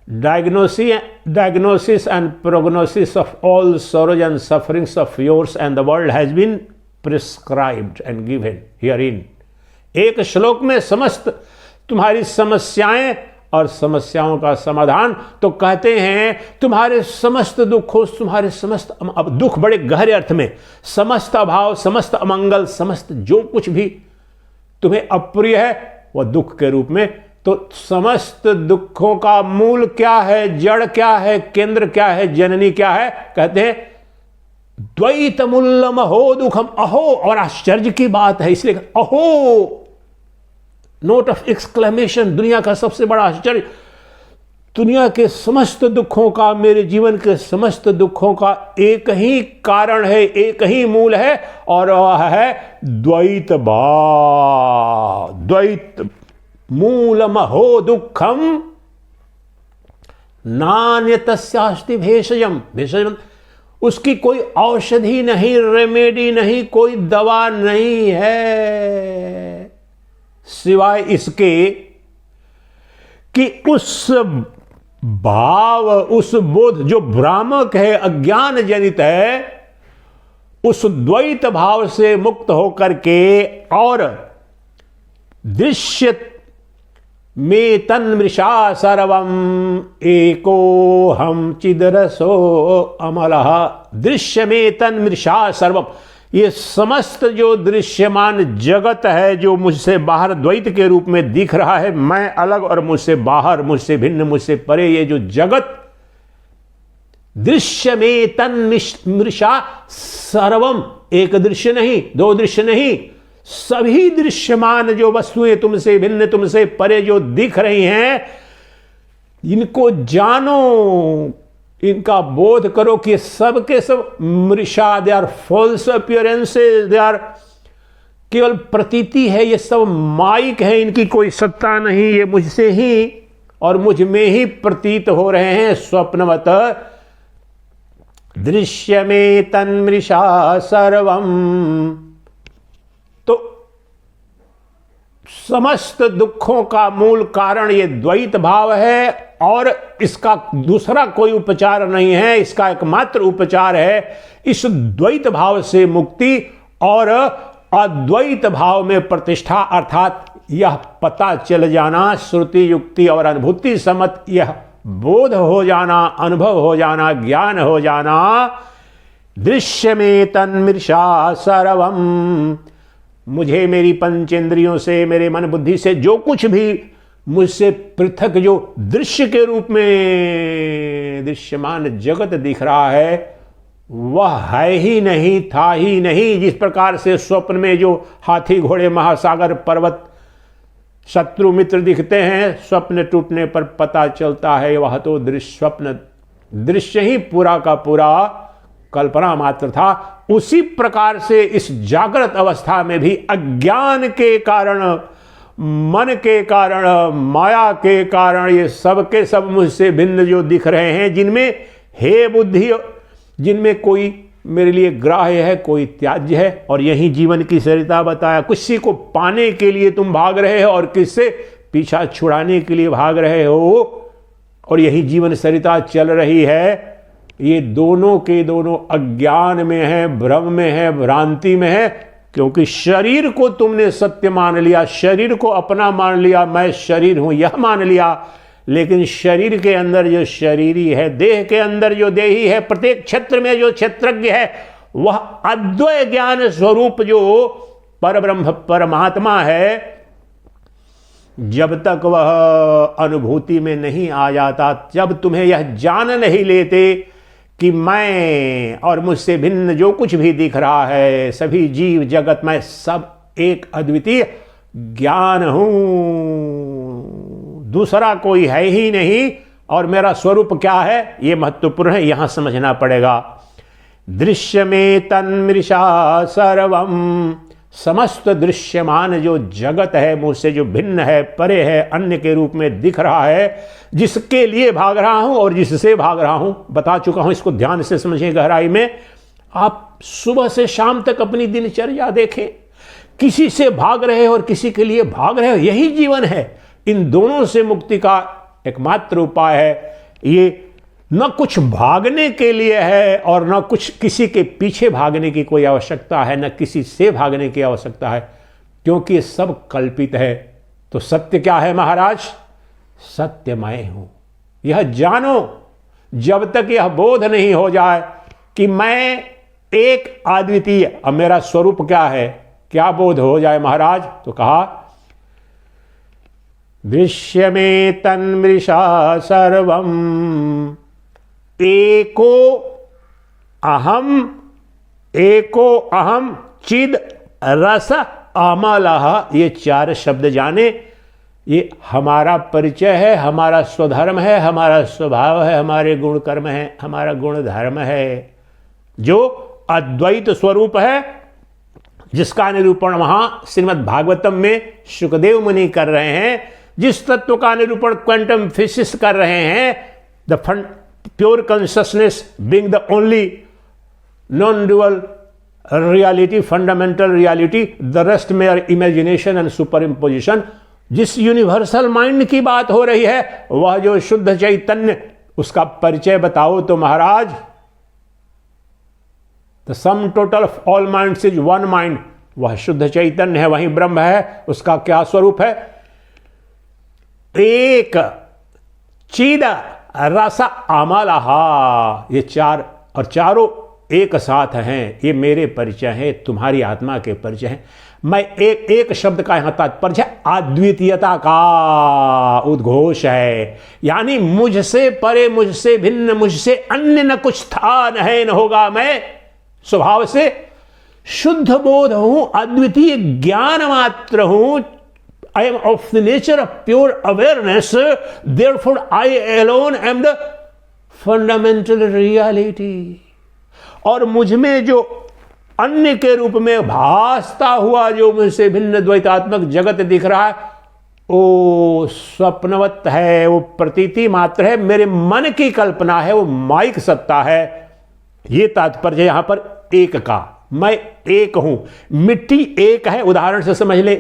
Diagnosis and prognosis of all sorrows and sufferings of yours and the world has been prescribed and given herein। एक श्लोक में समस्त तुम्हारी समस्याएं और समस्याओं का समाधान। तो कहते हैं तुम्हारे समस्त दुखों, तुम्हारे समस्त, अब दुख बड़े गहरे अर्थ में, समस्त अभाव, समस्त अमंगल, समस्त जो कुछ भी तुम्हें अप्रिय है वह दुख के रूप में। तो समस्त दुखों का मूल क्या है, जड़ क्या है, केंद्र क्या है, जननी क्या है? कहते हैं द्वैत मूलम अहो दुखम। अहो, और आश्चर्य की बात है इसलिए अहो, नोट ऑफ एक्सक्लेमेशन, दुनिया का सबसे बड़ा आश्चर्य। दुनिया के समस्त दुखों का, मेरे जीवन के समस्त दुखों का एक ही कारण है, एक ही मूल है और वह है द्वैत भाव। द्वैत मूलमहो दुःखम नान्यतस्यास्ति भेषजम। भेषजम उसकी कोई औषधि नहीं, रेमेडी नहीं, कोई दवा नहीं है सिवाय इसके कि उस भाव, उस बोध जो भ्रामक है, अज्ञान जनित है, उस द्वैत भाव से मुक्त होकर के और दृश्य में तन्मृषा सर्वम एको हम चिदरसो अमलः। दृश्य में तन्मृषा सर्वम, ये समस्त जो दृश्यमान जगत है, जो मुझसे बाहर द्वैत के रूप में दिख रहा है, मैं अलग और मुझसे बाहर, मुझसे भिन्न, मुझसे परे, ये जो जगत दृश्य में तन्मृषा सर्वम, एक दृश्य नहीं, दो दृश्य नहीं, सभी दृश्यमान जो वस्तुएं तुमसे भिन्न, तुमसे परे जो दिख रही हैं, इनको जानो इनका बोध करो कि सब के सब मृषा, they are false appearances, they are केवल प्रतीति है, ये सब माइक है, इनकी कोई सत्ता नहीं, ये मुझसे ही और मुझ में ही प्रतीत हो रहे हैं। स्वप्नवत दृश्य में तन्मृषा सर्वम। तो समस्त दुखों का मूल कारण ये द्वैत भाव है और इसका दूसरा कोई उपचार नहीं है, इसका एकमात्र उपचार है इस द्वैत भाव से मुक्ति और अद्वैत भाव में प्रतिष्ठा, अर्थात यह पता चल जाना, श्रुति युक्ति और अनुभूति सम्मत यह बोध हो जाना, अनुभव हो जाना, ज्ञान हो जाना। दृश्य में तन्मृषा सर्वम, मुझे मेरी पंचेंद्रियों से, मेरे मन बुद्धि से जो कुछ भी मुझसे पृथक जो दृश्य के रूप में दृश्यमान जगत दिख रहा है वह है ही नहीं, था ही नहीं। जिस प्रकार से स्वप्न में जो हाथी घोड़े महासागर पर्वत शत्रु मित्र दिखते हैं, स्वप्न टूटने पर पता चलता है वह तो स्वप्न दृश्य ही पूरा का पूरा कल्पना मात्र था। उसी प्रकार से इस जागृत अवस्था में भी अज्ञान के कारण, मन के कारण, माया के कारण ये सब के सब मुझसे भिन्न जो दिख रहे हैं, जिनमें हे बुद्धि, जिनमें कोई मेरे लिए ग्राह्य है, कोई त्याज्य है। और यही जीवन की सरिता बताया, किसी को पाने के लिए तुम भाग रहे हो और किससे पीछा छुड़ाने के लिए भाग रहे हो, और यही जीवन सरिता चल रही है। ये दोनों के दोनों अज्ञान में है, भ्रम में है, भ्रांति में है, क्योंकि शरीर को तुमने सत्य मान लिया, शरीर को अपना मान लिया, मैं शरीर हूं यह मान लिया। लेकिन शरीर के अंदर जो शरीरी है, देह के अंदर जो देही है, प्रत्येक क्षेत्र में जो क्षेत्रज्ञ है, वह अद्वय ज्ञान स्वरूप जो परब्रह्म परमात्मा है, जब तक वह अनुभूति में नहीं आ जाता, जब तुम्हें यह जान नहीं लेते कि मैं और मुझसे भिन्न जो कुछ भी दिख रहा है, सभी जीव जगत में सब एक अद्वितीय ज्ञान हूं, दूसरा कोई है ही नहीं, और मेरा स्वरूप क्या है ये महत्वपूर्ण है, यहां समझना पड़ेगा। दृश्य में तन्मृषा सर्वम, समस्त दृश्यमान जो जगत है मुझसे जो भिन्न है, परे है, अन्य के रूप में दिख रहा है, जिसके लिए भाग रहा हूं और जिससे भाग रहा हूं, बता चुका हूं, इसको ध्यान से समझें गहराई में। आप सुबह से शाम तक अपनी दिनचर्या देखें, किसी से भाग रहे हो और किसी के लिए भाग रहे हो, यही जीवन है। इन दोनों से मुक्ति का एकमात्र उपाय है। ये न कुछ भागने के लिए है और न कुछ किसी के पीछे भागने की कोई आवश्यकता है, न किसी से भागने की आवश्यकता है, क्योंकि ये सब कल्पित है। तो सत्य क्या है महाराज? सत्य मैं हूं, यह जानो। जब तक यह बोध नहीं हो जाए कि मैं एक अद्वितीय, अब मेरा स्वरूप क्या है, क्या बोध हो जाए महाराज? तो कहा दृश्य में तन्मृषा सर्वम एको अहम चिद रस अमलः, ये चार शब्द जाने। ये हमारा परिचय है, हमारा स्वधर्म है, हमारा स्वभाव है, हमारे गुण कर्म है, हमारा गुण धर्म है, जो अद्वैत स्वरूप है, जिसका निरूपण वहां श्रीमद् भागवतम में शुकदेव मुनि कर रहे हैं, जिस तत्व का निरूपण क्वांटम फिजिक्स कर रहे हैं। The pure consciousness being the only non dual reality, fundamental reality, the rest mayor imagination and super imposition. जिस यूनिवर्सल माइंड की बात हो रही है, वह जो शुद्ध चैतन्य, उसका परिचय बताओ तो महाराज। The sum total of all minds is one mind, वह शुद्ध चैतन्य है, वही ब्रह्म है। उसका क्या स्वरूप है? एक चिद रस अमलहा, ये चार और चारों एक साथ हैं। ये मेरे परिचय हैं, तुम्हारी आत्मा के परिचय हैं। मैं एक शब्द का यहां तात्पर्य है अद्वितीयता का उद्घोष है, यानी मुझसे परे, मुझसे भिन्न, मुझसे अन्य न कुछ था, न है, न होगा। मैं स्वभाव से शुद्ध बोध हूं, अद्वितीय ज्ञान मात्र हूं। I am of the nature of pure awareness, therefore I alone am the fundamental reality, और मुझ में जो अन्य के रूप में भासता हुआ जो मुझसे भिन्न द्वैतात्मक जगत दिख रहा है वो स्वप्नवत है, वो प्रतीति मात्र है, मेरे मन की कल्पना है, वो माइक सत्ता है। ये तात्पर्य यहां पर एक का। मैं एक हूं, मिट्टी एक है, उदाहरण से समझ ले।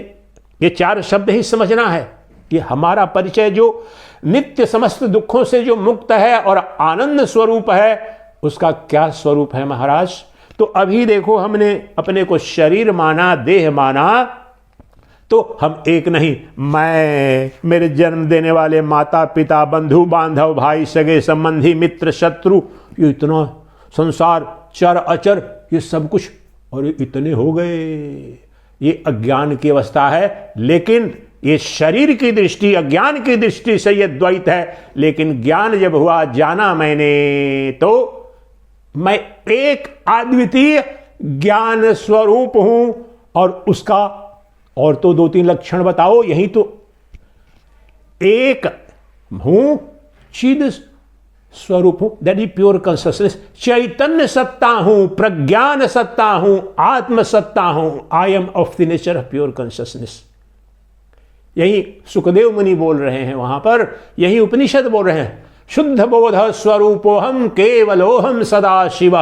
ये चार शब्द ही समझना है। ये हमारा परिचय जो नित्य समस्त दुखों से जो मुक्त है और आनंद स्वरूप है, उसका क्या स्वरूप है महाराज? तो अभी देखो, हमने अपने को शरीर माना, देह माना, तो हम एक नहीं। मैं, मेरे जन्म देने वाले माता पिता, बंधु बांधव, भाई सगे संबंधी, मित्र शत्रु, ये इतना संसार, चर अचर, ये सब कुछ, और इतने हो गए। ये अज्ञान की अवस्था है। लेकिन ये शरीर की दृष्टि, अज्ञान की दृष्टि से ये द्वैत है। लेकिन ज्ञान जब हुआ, जाना मैंने, तो मैं एक अद्वितीय ज्ञान स्वरूप हूं। और उसका और तो दो तीन लक्षण बताओ। यही तो एक हूं, चिद स्वरूप हूं, दैट इज प्योर कॉन्शियसनेस। चैतन्य सत्ता हूं, प्रज्ञान सत्ता हूं, आत्म सत्ता हूं। I am of the nature of pure consciousness. यही सुखदेव मुनि बोल रहे हैं वहां पर, यही उपनिषद बोल रहे हैं। शुद्ध बोध स्वरूपोहम केवलोहम सदा शिव।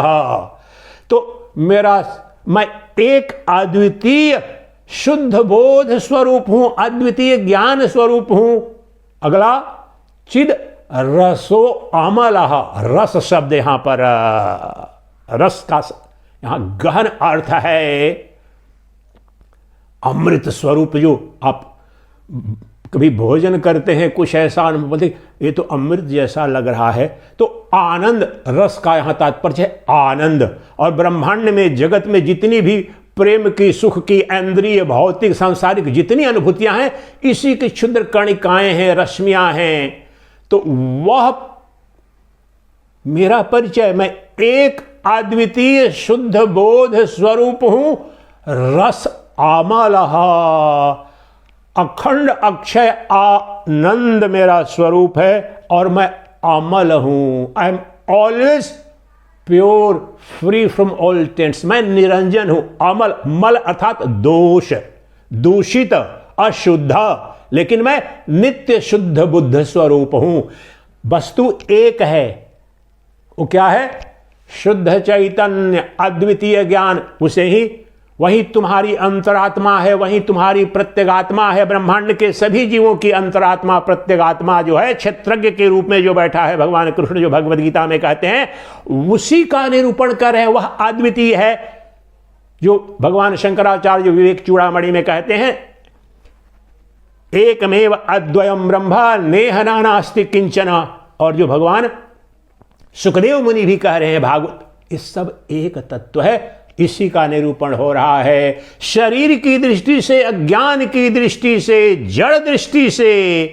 तो मैं एक अद्वितीय शुद्ध बोध स्वरूप हूं, अद्वितीय ज्ञान स्वरूप हूं। अगला, चिद रसो अमल। रस शब्द यहां पर, रस का यहां गहन अर्थ है अमृत स्वरूप। जो आप कभी भोजन करते हैं, कुछ ऐसा अनुभव बोलते ये तो अमृत जैसा लग रहा है, तो आनंद, रस का यहां तात्पर्य है आनंद। और ब्रह्मांड में, जगत में जितनी भी प्रेम की, सुख की, इंद्रिय, भौतिक, सांसारिक जितनी अनुभूतियां हैं, इसी की क्षुद्र कणिकाएं हैं, रश्मियां हैं। तो वह मेरा परिचय, मैं एक अद्वितीय शुद्ध बोध स्वरूप हूं। रस अमल, अखंड अक्षय आनंद मेरा स्वरूप है। और मैं अमल हूं, I am always pure, free from all tents. मैं निरंजन हूं। अमल, मल अर्थात दोष, दूषित, अशुद्ध, लेकिन मैं नित्य शुद्ध बुद्ध स्वरूप हूं। वस्तु एक है, वो क्या है? शुद्ध चैतन्य, अद्वितीय ज्ञान। उसे ही, वही तुम्हारी अंतरात्मा है, वही तुम्हारी प्रत्यगात्मा है। ब्रह्मांड के सभी जीवों की अंतरात्मा, प्रत्यगात्मा जो है, क्षेत्रज्ञ के रूप में जो बैठा है भगवान कृष्ण, जो भगवद गीता में कहते हैं, उसी का निरूपण कर रहे हैं। वह अद्वितीय है, जो भगवान शंकराचार्य जो विवेक चूड़ामणि में कहते हैं, एकमेव अद्वयम ब्रह्म नेह नानास्ति किंचन। और जो भगवान सुखदेव मुनि भी कह रहे हैं भागवत, इस सब एक तत्व है। इसी का निरूपण हो रहा है। शरीर की दृष्टि से, अज्ञान की दृष्टि से, जड़ दृष्टि से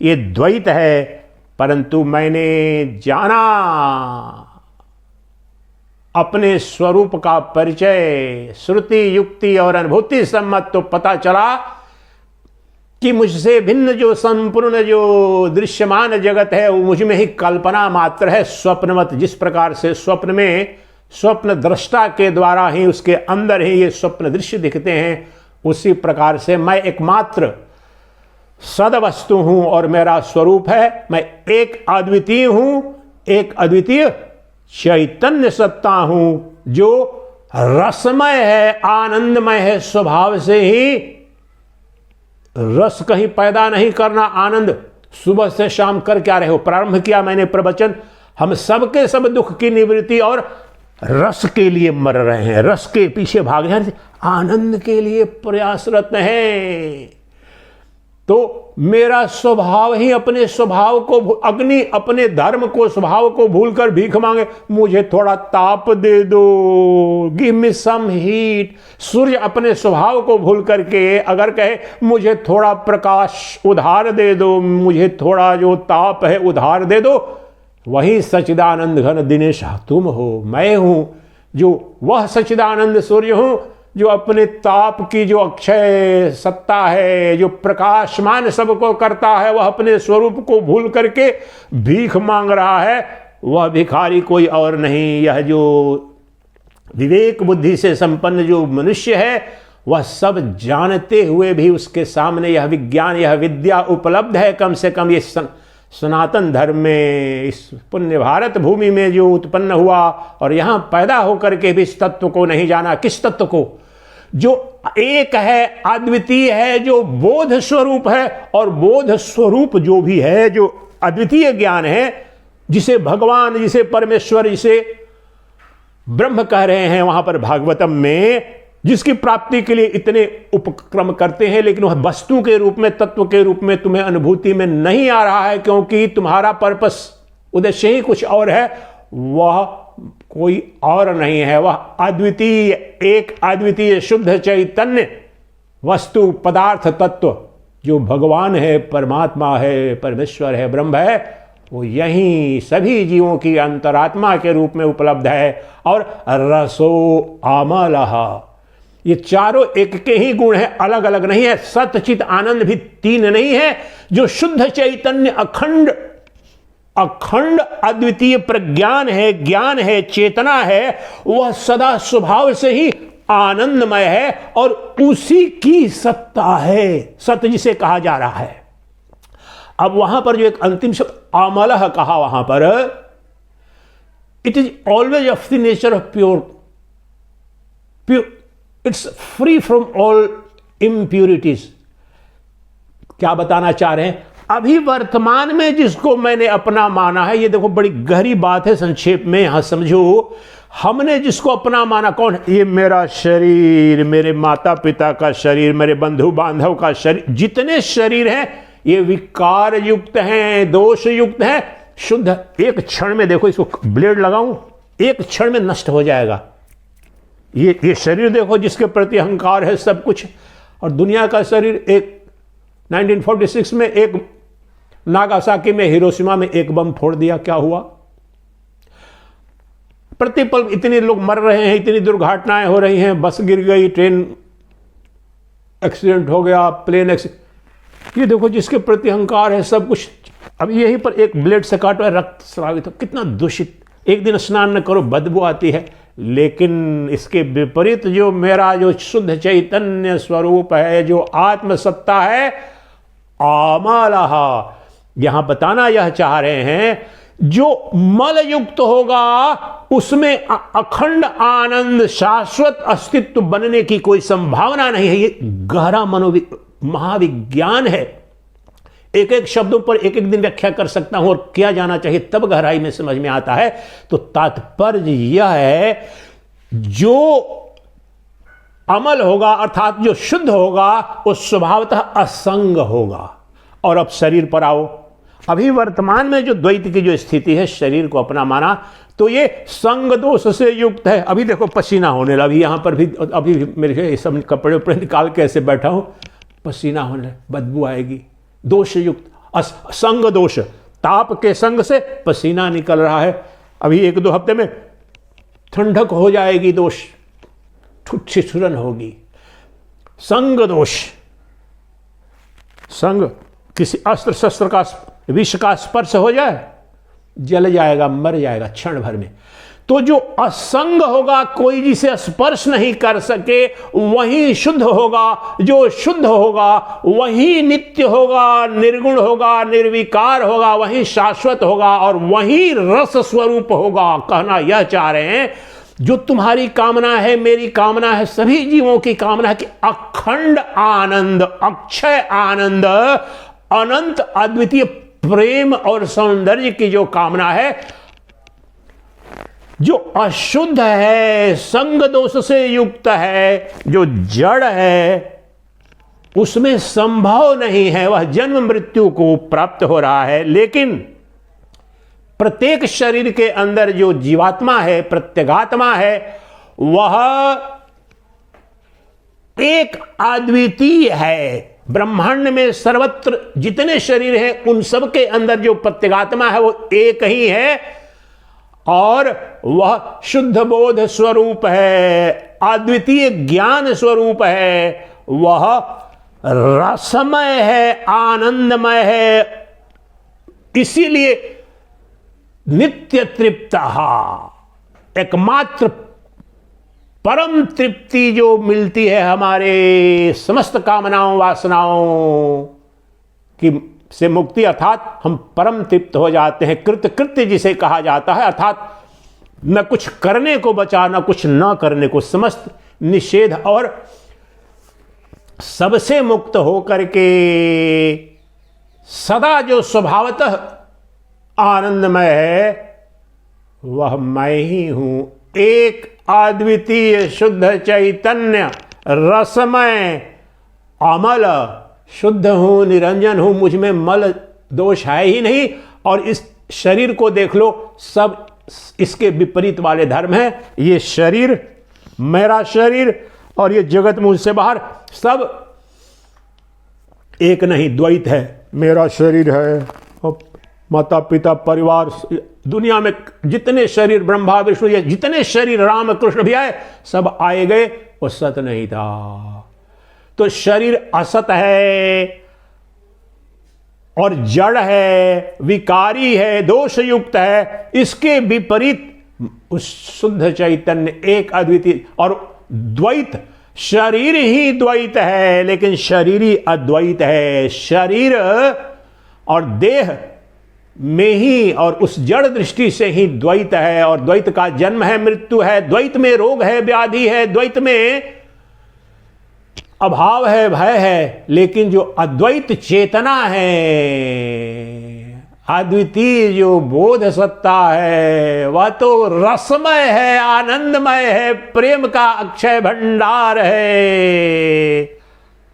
ये द्वैत है। परंतु मैंने जाना, अपने स्वरूप का परिचय श्रुति, युक्ति और अनुभूति सम्मत, तो पता चला कि मुझसे भिन्न जो संपूर्ण जो दृश्यमान जगत है, वो मुझ में ही कल्पना मात्र है, स्वप्नवत। जिस प्रकार से स्वप्न में स्वप्न दृष्टा के द्वारा ही, उसके अंदर ही ये स्वप्न दृश्य दिखते हैं, उसी प्रकार से मैं एकमात्र सद वस्तु हूं और मेरा स्वरूप है। मैं एक अद्वितीय हूं, एक अद्वितीय चैतन्य सत्ता हूं, जो रसमय है, आनंदमय है। स्वभाव से ही रस कहीं पैदा नहीं करना, आनंद सुबह से शाम कर क्या रहे हो। प्रारंभ किया मैंने प्रवचन, हम सबके सब दुख की निवृत्ति और रस के लिए मर रहे हैं, रस के पीछे भाग रहे हैं, आनंद के लिए प्रयासरत हैं। तो मेरा स्वभाव ही अपने स्वभाव को, अग्नि अपने धर्म को, स्वभाव को भूलकर भीख मांगे, मुझे थोड़ा ताप दे दो, गिव मी सम हीट। सूर्य अपने स्वभाव को भूल करके अगर कहे मुझे थोड़ा प्रकाश उधार दे दो, मुझे थोड़ा जो ताप है उधार दे दो, वही सच्चिदानंद घन दिनेश तुम हो, मैं हूं, जो वह सच्चिदानंद सूर्य हूं, जो अपने ताप की जो अक्षय सत्ता है, जो प्रकाशमान सबको करता है, वह अपने स्वरूप को भूल करके भीख मांग रहा है। वह भिखारी कोई और नहीं, यह जो विवेक बुद्धि से संपन्न जो मनुष्य है वह सब जानते हुए भी उसके सामने यह विज्ञान, यह विद्या उपलब्ध है। कम से कम ये सनातन धर्म में, इस पुण्य भारत भूमि में जो उत्पन्न हुआ और यहाँ पैदा होकर के भी इस तत्व को नहीं जाना। किस तत्व को? जो एक है, अद्वितीय है, जो बोध स्वरूप है। और बोध स्वरूप जो भी है, जो अद्वितीय ज्ञान है, जिसे भगवान, जिसे परमेश्वर, जिसे ब्रह्म कह रहे हैं वहां पर भागवतम में, जिसकी प्राप्ति के लिए इतने उपक्रम करते हैं, लेकिन वह वस्तु के रूप में, तत्व के रूप में तुम्हें अनुभूति में नहीं आ रहा है, क्योंकि तुम्हारा पर्पस, उद्देश्य ही कुछ और है। वह कोई और नहीं है, वह अद्वितीय, एक अद्वितीय शुद्ध चैतन्य वस्तु, पदार्थ, तत्व जो भगवान है, परमात्मा है, परमेश्वर है, ब्रह्म है, वो यही सभी जीवों की अंतरात्मा के रूप में उपलब्ध है। और रसो आमलः, ये चारों एक के ही गुण हैं, अलग अलग नहीं है। सत चित आनंद भी तीन नहीं है। जो शुद्ध चैतन्य अखंड अखंड अद्वितीय प्रज्ञान है, ज्ञान है, चेतना है, वह सदा स्वभाव से ही आनंदमय है और उसी की सत्ता है, सत्य जिसे कहा जा रहा है। अब वहां पर जो एक अंतिम शब्द आमलः कहा, वहां पर it is always of the nature of pure, it's free from all impurities. क्या बताना चाह रहे हैं? अभी वर्तमान में जिसको मैंने अपना माना है, ये देखो बड़ी गहरी बात है, संक्षेप में यहां समझो। हमने जिसको अपना माना, कौन है? ये मेरा शरीर, मेरे माता पिता का शरीर, मेरे बंधु बांधव का शरीर, जितने शरीर हैं ये विकार युक्त हैं, दोष युक्त हैं। शुद्ध एक क्षण में, देखो इसको ब्लेड लगाऊं, एक क्षण में नष्ट हो जाएगा। ये शरीर देखो जिसके प्रति अहंकार है सब कुछ। और दुनिया का शरीर, एक 1946 में एक नागासाकी में, हिरोशिमा में एक बम फोड़ दिया, क्या हुआ? प्रतिपल इतने लोग मर रहे हैं, इतनी दुर्घटनाएं हो रही हैं, बस गिर गई, ट्रेन एक्सीडेंट हो गया, प्लेन एक्सीडेंट। ये देखो जिसके प्रति अहंकार है सब कुछ। अब यहीं पर एक ब्लेड से काटो, रक्त स्रावित हो, कितना दूषित। एक दिन स्नान न करो, बदबू आती है। लेकिन इसके विपरीत जो मेरा जो शुद्ध चैतन्य स्वरूप है, जो आत्मसत्ता है, आमलः, यहां बताना यह चाह रहे हैं, जो मल युक्त होगा उसमें अखंड आनंद, शाश्वत अस्तित्व बनने की कोई संभावना नहीं है। ये गहरा महाविज्ञान है। एक एक शब्दों पर एक एक दिन व्याख्या कर सकता हूं और किया जाना चाहिए, तब गहराई में समझ में आता है। तो तात्पर्य यह है, जो अमल होगा अर्थात जो शुद्ध होगा वो स्वभावतः असंग होगा। और अब शरीर पर आओ। अभी वर्तमान में जो द्वैत की जो स्थिति है, शरीर को अपना माना, तो ये संग दोष से युक्त है। अभी देखो पसीना होने लगा, अभी यहां पर भी, अभी मेरे सब कपड़े उपड़े निकाल के ऐसे बैठा हूं, पसीना होने, बदबू आएगी। दोष युक्त, संग दोष, ताप के संग से पसीना निकल रहा है। अभी एक दो हफ्ते में ठंडक हो जाएगी, दोष छिछुरन होगी। संग दोष, संग, किसी अस्त्र शस्त्र का, विष का स्पर्श हो जाए, जल जाएगा, मर जाएगा क्षण भर में। तो जो असंग होगा, कोई जिसे स्पर्श नहीं कर सके, वही शुद्ध होगा। जो शुद्ध होगा वही नित्य होगा, निर्गुण होगा, निर्विकार होगा, वही शाश्वत होगा और वही रस स्वरूप होगा। कहना यह चाह रहे हैं, जो तुम्हारी कामना है, मेरी कामना है, सभी जीवों की कामना है कि अखंड आनंद, अक्षय आनंद, अनंत अद्वितीय प्रेम और सौंदर्य की जो कामना है, जो अशुद्ध है, संग दोष से युक्त है, जो जड़ है, उसमें संभव नहीं है, वह जन्म मृत्यु को प्राप्त हो रहा है। लेकिन प्रत्येक शरीर के अंदर जो जीवात्मा है, प्रत्यगात्मा है, वह एक अद्वितीय है। ब्रह्मांड में सर्वत्र जितने शरीर हैं, उन सब के अंदर जो प्रत्यगात्मा है वो एक ही है और वह शुद्ध बोध स्वरूप है, अद्वितीय ज्ञान स्वरूप है, वह रसमय है, आनंदमय है। इसीलिए नित्य तृप्त, एकमात्र परम तृप्ति जो मिलती है हमारे समस्त कामनाओं वासनाओं की से मुक्ति, अर्थात हम परम तृप्त हो जाते हैं। कृतकृत्य जिसे कहा जाता है, अर्थात न कुछ करने को बचा न कुछ न करने को, समस्त निषेध और सबसे मुक्त होकर के सदा जो स्वभावतः आनंदमय है वह मैं ही हूं। एक अद्वितीय शुद्ध चैतन्य रसमय अमल, शुद्ध हूं, निरंजन हूं, मुझ में मल दोष है ही नहीं। और इस शरीर को देख लो, सब इसके विपरीत वाले धर्म हैं। ये शरीर, मेरा शरीर, और ये जगत मुझसे बाहर, सब एक नहीं, द्वैत है। मेरा शरीर है और माता पिता परिवार, दुनिया में जितने शरीर, ब्रह्मा विष्णु, ये जितने शरीर राम कृष्ण भी आए, सब आए गए, वो सत नहीं था। तो शरीर असत है और जड़ है, विकारी है, दोषयुक्त है। इसके विपरीत उस शुद्ध चैतन्य एक अद्वितीय और द्वैत, शरीर ही द्वैत है लेकिन शरीर ही अद्वैत है। शरीर और देह में ही और उस जड़ दृष्टि से ही द्वैत है, और द्वैत का जन्म है, मृत्यु है, द्वैत में रोग है, व्याधि है, द्वैत में अभाव है, भय है। लेकिन जो अद्वैत चेतना है, अद्वितीय जो बोध सत्ता है, वह तो रसमय है, आनंदमय है, प्रेम का अक्षय भंडार है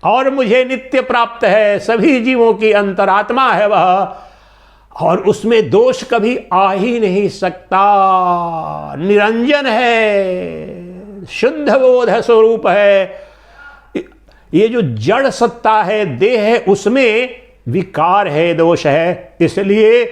और मुझे नित्य प्राप्त है। सभी जीवों की अंतरात्मा है वह, और उसमें दोष कभी आ ही नहीं सकता। निरंजन है, शुद्ध बोध स्वरूप है। ये जो जड़ सत्ता है, देह है, उसमें विकार है, दोष है। इसलिए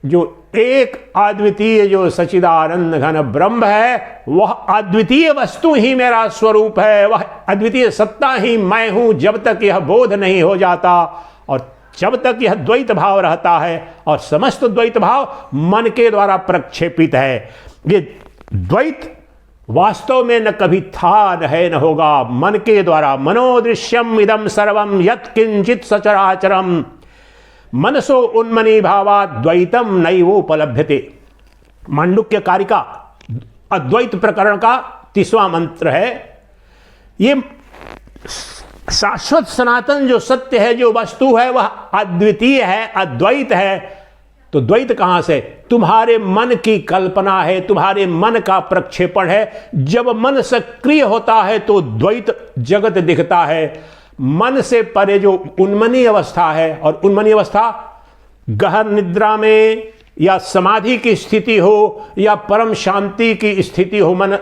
जो एक अद्वितीय जो सच्चिदानंद घन ब्रह्म है, वह अद्वितीय वस्तु ही मेरा स्वरूप है, वह अद्वितीय सत्ता ही मैं हूं। जब तक यह बोध नहीं हो जाता और जब तक यह द्वैत भाव रहता है, और समस्त द्वैत भाव मन के द्वारा प्रक्षेपित है। ये द्वैत वास्तव में न कभी था, न है, न होगा। मन के द्वारा मनोदृश्यम इदम सर्वम यत् किंचित सचराचरम मनसो उन्मनी भावा द्वैतम नैवोपलभ्यते। मांडुक्य कारिका अद्वैत प्रकरण का 30वां मंत्र है। ये शाश्वत सनातन जो सत्य है, जो वस्तु है, वह अद्वितीय है, अद्वैत है। तो द्वैत कहां से? तुम्हारे मन की कल्पना है, तुम्हारे मन का प्रक्षेपण है। जब मन सक्रिय होता है तो द्वैत जगत दिखता है। मन से परे जो उन्मनी अवस्था है, और उन्मनी अवस्था गहन निद्रा में या समाधि की स्थिति हो या परम शांति की स्थिति हो, मन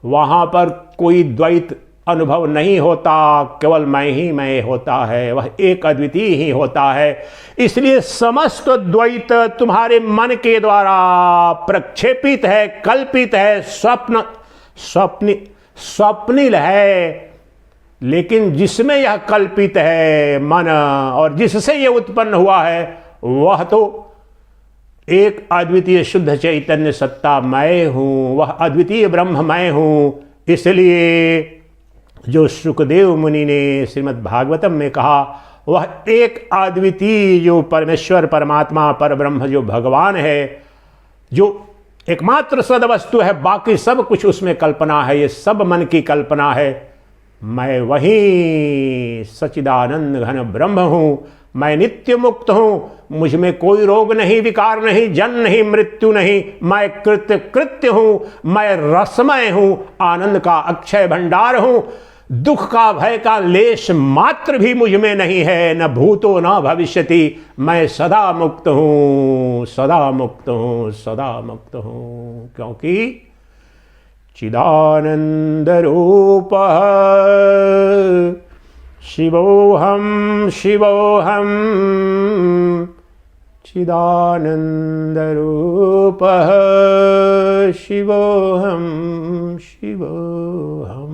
वहां पर कोई द्वैत अनुभव नहीं होता, केवल मैं ही मैं होता है, वह एक अद्वितीय ही होता है। इसलिए समस्त द्वैत तुम्हारे मन के द्वारा प्रक्षेपित है, कल्पित है, स्वप्निल है। लेकिन जिसमें यह कल्पित है मन, और जिससे यह उत्पन्न हुआ है, वह तो एक अद्वितीय शुद्ध चैतन्य सत्ता मैं हूं, वह अद्वितीय ब्रह्म मैं हूं। इसलिए जो शुकदेव मुनि ने श्रीमद् भागवतम में कहा, वह एक अद्वितीय जो परमेश्वर परमात्मा पर ब्रह्म जो भगवान है, जो एकमात्र सदवस्तु है, बाकी सब कुछ उसमें कल्पना है, ये सब मन की कल्पना है। मैं वही सच्चिदानंद घन ब्रह्म हूं, मैं नित्य मुक्त हूं, मुझ में कोई रोग नहीं, विकार नहीं, जन्म नहीं, मृत्यु नहीं। मैं कृत्य हूं, मैं रसमय हूं, आनंद का अक्षय भंडार हूं। दुख का, भय का लेश मात्र भी मुझ में नहीं है, न भूतो न भविष्यति। मैं सदा मुक्त हूं, सदा मुक्त हूं, सदा मुक्त हूं, क्योंकि चिदानंद रूप शिवोहम शिवोहम, चिदानंद रूप शिवोहम शिवोहम।